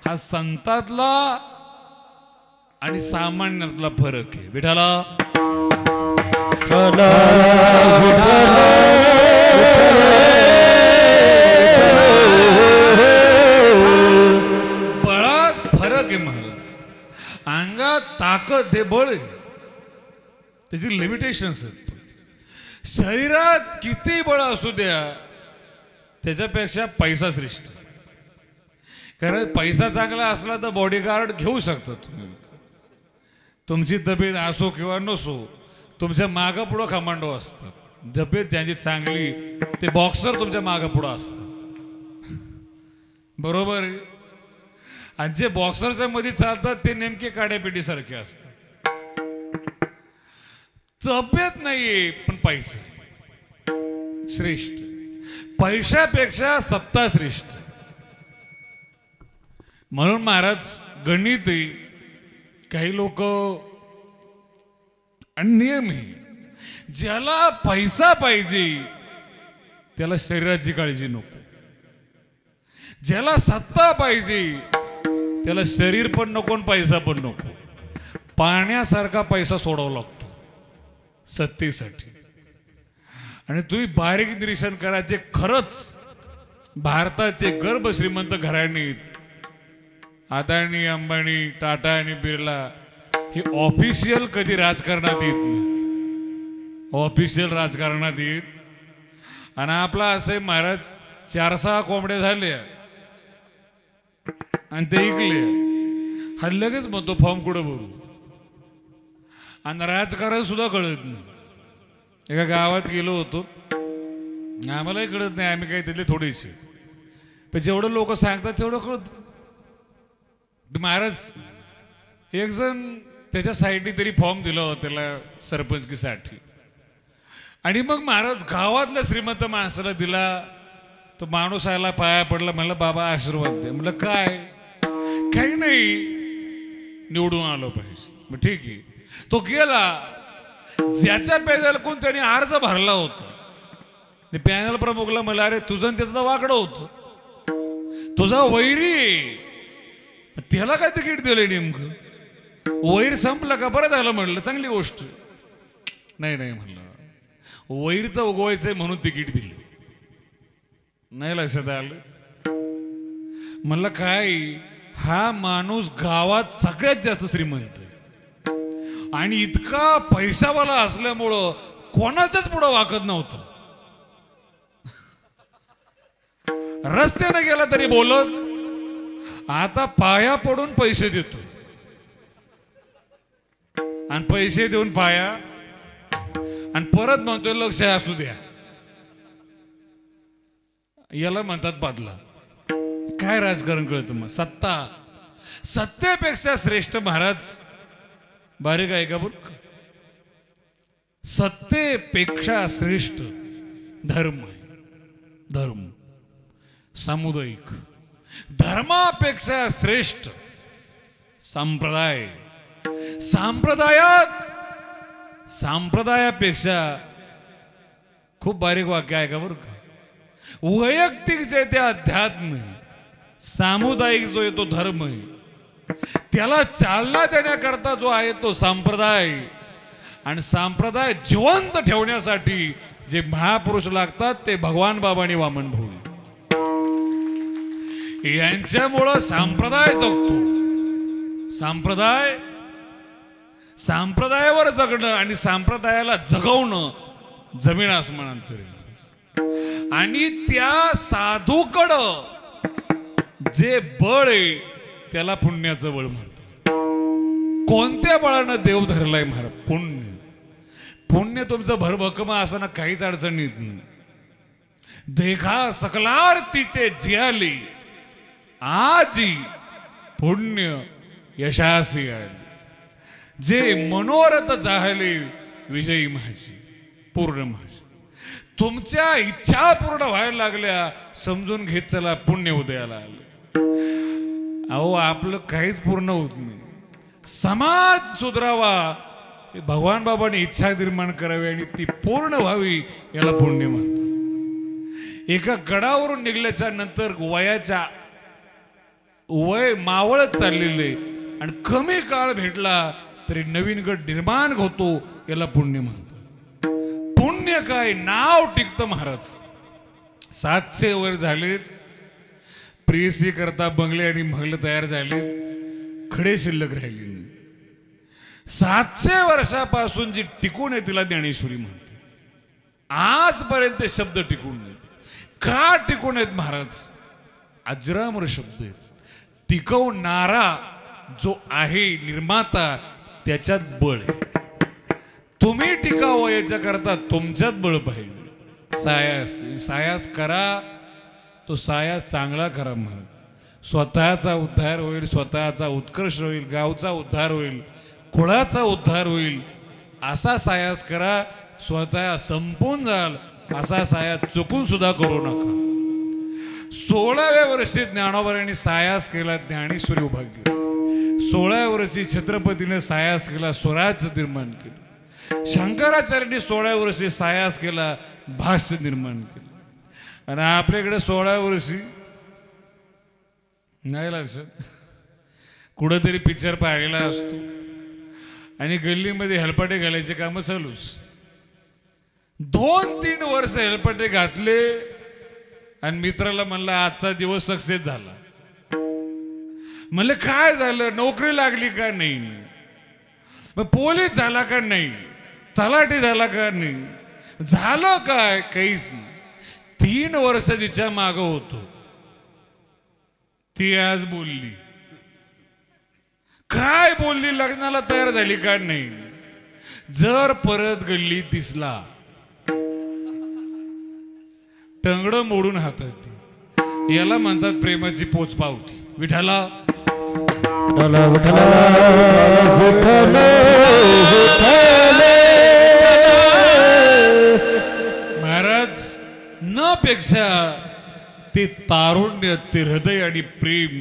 हा संतातला आणि सामान्यातला फरक आहे. विठाला बळात फरक आहे महाराज. अंगात ताकद हे बळ आहे, त्याची लिमिटेशन्स आहेत. शरीरात किती बळ असू द्या, त्याच्यापेक्षा पैसा श्रेष्ठ. कारण पैसा चांगला असला तर बॉडीगार्ड घेऊ शकता तुम्ही. तुमची तब्येत असो किंवा नसो, तुमच्या मागं पुढं कमांडो असतात. तब्येत ज्यांची चांगली ते बॉक्सर तुमच्या मागं पुढं असतात. बरोबर आहे. आणि जे बॉक्सरच्या मध्ये चालतात ते नेमके काड्यापेटीसारखे असतात. तब्येत नाहीये पण पैसा श्रेष्ठ. पैशापेक्षा सत्ता श्रेष्ठ. म्हणून महाराज गणित आहे. काही लोक नियम आहे. ज्याला पैसा पाहिजे त्याला शरीराची काळजी नको. ज्याला सत्ता पाहिजे त्याला शरीर पण नको आणि पैसा पण नको. पाण्यासारखा पैसा सोडावा लागतो सत्तेसाठी. आणि तुम्ही बारीक निरीक्षण करा, जे खरंच भारताचे गर्भ श्रीमंत घराणे, अदानी, अंबानी, टाटा आणि बिर्ला, हे ऑफिशियल कधी राजकारणात येत नाही. ऑफिशियल राजकारणात येत. आणि आपला असे महाराज 4-6 कोंबड्या झाल्या आणि ते ऐकले, हा लगेच म्हणतो फॉर्म कुठं भरू. आणि राजकारण सुद्धा कळत नाही. एका गावात गेलो होतो, आम्हालाही कळत नाही, आम्ही काही तिथले थोडेसे, पण जेवढं लोक सांगतात तेवढं कळत. महाराज एक जण त्याच्या साईडने तरी फॉर्म दिला होता त्याला सरपंचकीसाठी. आणि मग महाराज गावातल्या श्रीमंत माणसाला दिला. तो माणूस आला, पाया पडला, म्हणलं बाबा आशीर्वाद दे. म्हणलं काय? काही नाही, निवडून आलो पाहिजे. मग ठीक आहे. तो गेला. ज्याच्या पॅनल कोण त्याने अर्ज भरला होता, पॅनल प्रमुखला म्हणलं अरे तुझं त्याचं वाकडं होतं, तुझा वैरी, त्याला काय तिकीट दिलं नेमकं? वैर संपलं का? बरं झालं म्हणलं, चांगली गोष्ट. नाही नाही म्हणलं, वैर तर उगवायचंय म्हणून तिकीट दिली. नाही लक्षात आलं. म्हणलं काय, हा माणूस गावात सगळ्यात जास्त श्रीमंत आहे आणि इतका पैशावाला असल्यामुळं कोणाच्याच पुढं वाकत नव्हतं. रस्त्याने गेला तरी बोलत, आता पाया पडून पैसे देतो आणि पैसे देऊन पाया आणि परत म्हणतोय लक्ष असू द्या. याला म्हणतात बदला. काय राजकारण कळतं मग? सत्ता, सत्तेपेक्षा श्रेष्ठ महाराज बारीक आहे का बघ. सत्तेपेक्षा श्रेष्ठ धर्म आहे. धर्म सामुदायिक. धर्मापेक्षा श्रेष्ठ संप्रदाय. संप्रदायापेक्षा खूप बारीक वाक्य आहे का बरं का. वैयक्तिक जे ते अध्यात्म, सामुदायिक जो आहे तो धर्म आहे. त्याला चालना देण्याकरता जो आहे तो संप्रदाय. आणि संप्रदाय जिवंत ठेवण्यासाठी जे महापुरुष लागतात ते भगवान बाबा आणि वामन भाऊ यांच्यामुळं संप्रदाय जगतो. संप्रदायावर जगणं आणि संप्रदायाला जगवणं जमीन आसमानांतर. आणि त्या साधूकडं जे बळ आहे त्याला पुण्याचं बळ म्हणतात. कोणत्या बळानं देव धरलाय महाराज? पुण्य. पुण्य तुमचं भरभक्कम असताना काहीच अडचणीत नाही. देखा सकलारतीचे जियाली आजी पुण्य यशासी आले. जे मनोरथ जाहले विजयी माझी पूर्ण माझी. तुमच्या इच्छा पूर्ण व्हायला लागल्या समजून घेत चला पुण्य उदयाला आलं. अहो आपलं काहीच पूर्ण होत नाही. समाज सुधरावा भगवान बाबांनी इच्छा निर्माण करावी आणि ती पूर्ण व्हावी याला पुण्य म्हणतात. एका गडावरून निघल्याच्या नंतर वय मावळत चाललेले आणि कमी काळ भेटला तरी नवीन गड निर्माण होतो याला पुण्य म्हणतात. पुण्य काय? नाव टिकतं महाराज. 700 वर झालेत. प्रेयसी करता बंगले आणि महल तयार झाले. खडे शिल्लक राहिले. 700 वर्षापासून जी टिकून आहे तिला ज्ञानेश्वरी म्हणते. आजपर्यंत शब्द टिकून नाही. का टिकून आहेत महाराज? अजरामर शब्द आहेत. टिकवणारा जो आहे निर्माता त्याच्यात बळ आहे. तुम्ही टिकावं याच्याकरता तुमच्यात बळ पाहिजे. सायास करा तो सायास चांगला करा महाराज. स्वतःचा उद्धार होईल, स्वतःचा उत्कर्ष होईल, गावचा उद्धार होईल, कुळाचा उद्धार होईल असा सायास करा. स्वतः संपून जाल असा सायास चुकून सुद्धा करू नका. 16व्या वर्षी ज्ञानोबांनी सायास केला, ज्ञानेश्वरी उभा केली. 16व्या वर्षी छत्रपतीने सायास केला, स्वराज्य निर्माण केलं. शंकराचार्यांनी 16व्या वर्षी सायास केला, भाष्य निर्माण केलं. आणि आपल्याकडे 16व्या वर्षी नाही लक्षात कुठंतरी पिक्चर पाहिलेला असतो आणि गल्लीमध्ये हेलपाटे घालायचे काम चालूच. 2-3 वर्ष हेलपाटे घातले आणि मित्राला म्हणला आजचा दिवस सक्सेस झाला. म्हणलं काय झालं? नोकरी लागली का? नाही. मग पोलीस झाला का? नाही. तलाठी झाला का? नाही. झालं काय? काहीच नाही. 3 वर्ष जिच्या माग होतो ती आज बोलली. काय बोलली? लग्नाला तयार झाली का? नाही. जर परत गल्ली दिसला टंगड मोडून हातात. याला म्हणतात प्रेमाची पोचपावती. विठाला महाराज न पेक्षा ते तारुण्य, ते हृदय आणि प्रेम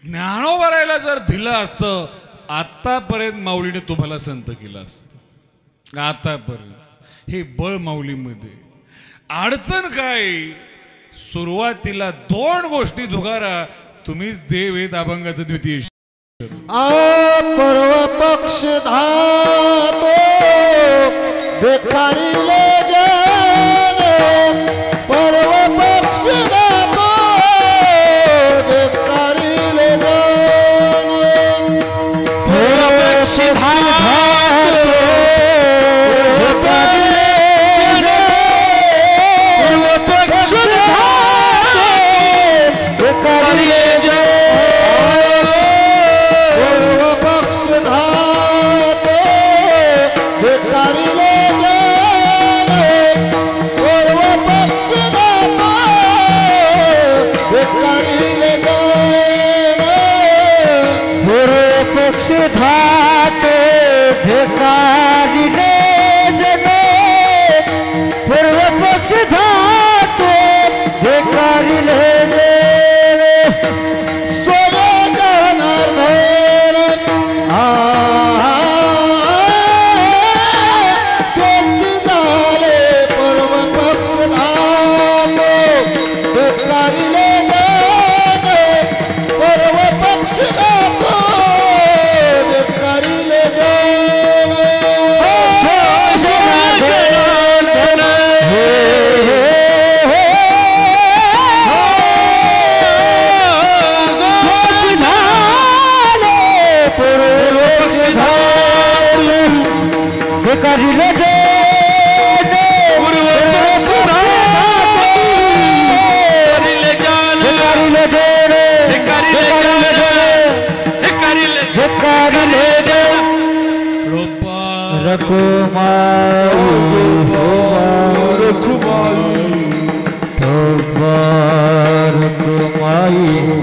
ज्ञानोबारायला जर दिलं असतं आतापर्यंत माऊलीने तुम्हाला संत केलं असतं. आतापर्यंत हे बळ माऊलीमध्ये. अडचण काय? सुरुवातीला 2 गोष्टी जुगारा. तुम्हीच देव आहेत अभंगाचं द्वितीय. पर्व पक्ष धातो बेकारीले जाने. पर्व पक्ष धातो बेकारीले जाने. पर्व पक्ष धातो बेकारीले जाने. धाते धिकारिले जने पूर्व पक्ष धाते धिकारिले जने सोये जनार्दन तेच झाले पूर्व पक्ष धातो धिक्कारिले जने पूर्व पक्ष धातो धिक्कारिले जने धिक्कारिले बारक माई हो बारक माई विठ बारक माई हो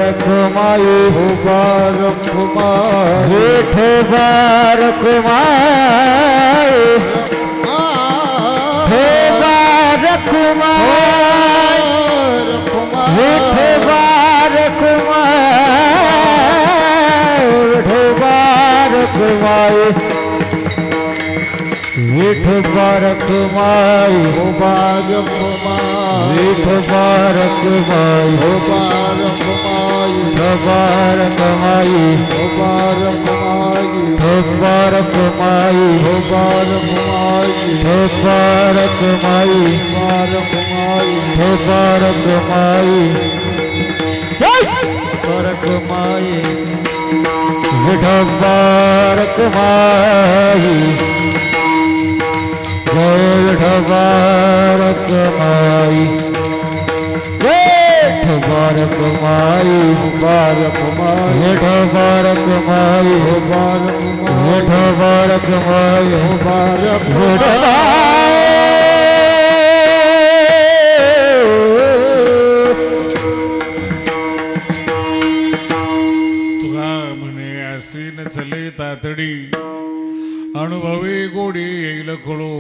बारक माई बारक माई हो बारक माई हो बारक माई हो बारक माई हो बारक माई बारक माई हो बारक माई बारक माई विठ बारक माई जय बारक माई बारक माई बारक माई बारक माई हो बारक बारक माई हो बारक तुला म्हणे अशी न चले तातडी अनुभवी गोडी येईल खळो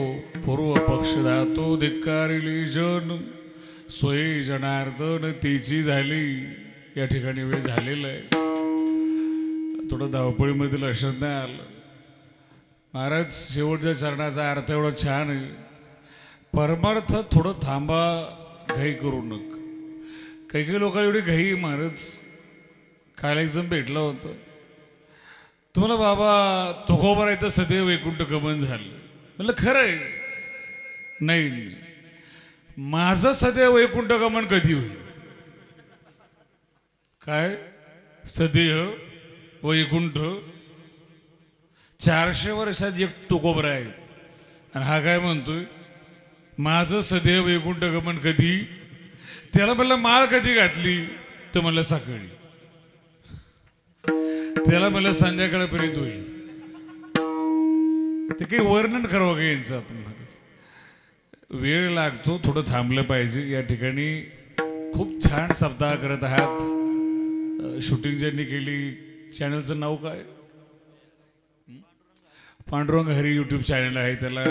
पूर्व पक्ष धातो धिक्कारिली जन सोयी जनार्दन तिची झाली. या ठिकाणी वेळ झालेला आहे. थोडं धावपळीमध्ये लक्षात नाही आलं. महाराज शेवटच्या चरणाचा अर्थ एवढा छान आहे. परमार्थ थोडं थांबा, घाई करू नका. काही काही लोक एवढी घाई महाराज. काल एक जण भेटलं होतं. तुम्हाला बाबा तुकोबारायचं सदैव वैकुंठ गमन झालं. म्हणलं खरं आहे. नाही, माझं सदैव वैकुंठ गमन कधी होईल? काय सदैव वैकुंठ? 400 वर्षात एक तुकोबरा आहे आणि हा काय म्हणतोय माझं सदैव वैकुंठ गमन कधी? त्याला म्हणलं माळ कधी घातली? तर म्हणलं सकाळी. त्याला मला संध्याकाळपर्यंत होईल. ते काही वर्णन करावं का यांचं? आपण वेळ लागतो, थोडं थांबलं पाहिजे. या ठिकाणी खूप छान सप्ताह करत आहात. शूटिंग ज्यांनी केली, चॅनलचं नाव काय? पांडुरंग हरी यूट्यूब चॅनल आहे. त्याला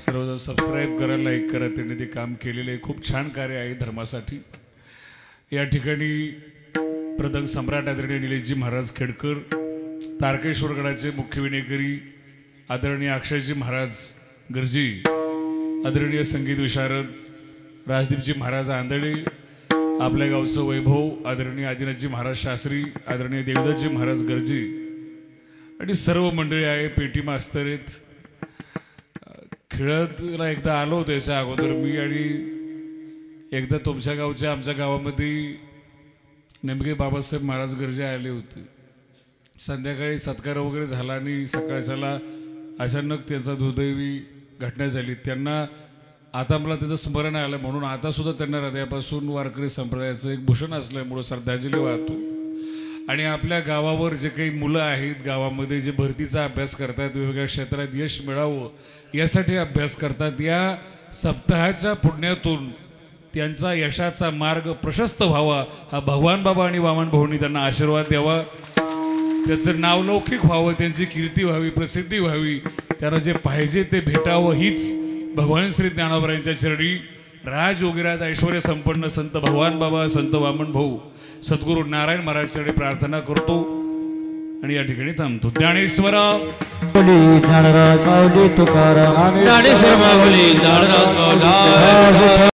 सर्वजण सबस्क्राईब करा, लाईक करा. त्यांनी ते काम केलेलं आहे. खूप छान कार्य आहे धर्मासाठी. या ठिकाणी प्रदंग सम्राट आदरणीय निलेशजी महाराज खेडकर, तारकेश्वरगडाचे मुख्य विनेकरी आदरणीय अक्षयजी महाराज गरजी, आदरणीय संगीत विशारद राजदीपजी महाराज आंधळे, आपल्या गावचं वैभव आदरणीय आदिनाथजी महाराज शास्त्री, आदरणीय देवदासजी महाराज गरजी आणि सर्व मंडळी आहे. पेटी मास्तर आहेत. खेळतला एकदा आलो होतो याच्या अगोदर मी, आणि एकदा तुमच्या गावच्या आमच्या गावामध्ये नेमके बाबासाहेब महाराज गरजे आले होते. संध्याकाळी सत्कार वगैरे झाला आणि सकाळच्याला अचानक त्यांचा दुर्दैवी घटना झाली. त्यांना आता मला त्याचं स्मरण आलं म्हणून आता सुद्धा त्यांना हृदयापासून वारकरी संप्रदायाचं एक भूषण असल्यामुळं श्रद्धांजली वाहतो. आणि आपल्या गावावर जे काही मुलं आहेत, गावामध्ये जे भरतीचा अभ्यास करतात, वेगवेगळ्या क्षेत्रात यश मिळावं यासाठी अभ्यास करतात, या सप्ताहाच्या पुण्यातून त्यांचा यशाचा मार्ग प्रशस्त व्हावा, हा भगवान बाबा आणि वामन भाऊंनी त्यांना आशीर्वाद द्यावा. त्याचं नावलौकिक व्हावं, त्यांची कीर्ती व्हावी, प्रसिद्धी व्हावी, त्यांना जे पाहिजे ते भेटावं, हीच भगवान श्री ज्ञानोबरायांच्या चरणी राजयोगिराज ऐश्वर संपन्न संत भगवान बाबा, संत वामन भाऊ, सद्गुरू नारायण महाराज चरणी प्रार्थना करतो आणि या ठिकाणी थांबतो. ज्ञानेश्वरा ज्ञानराज माऊली तुकाराम ज्ञानेश्वर माऊली ज्ञानराज माऊली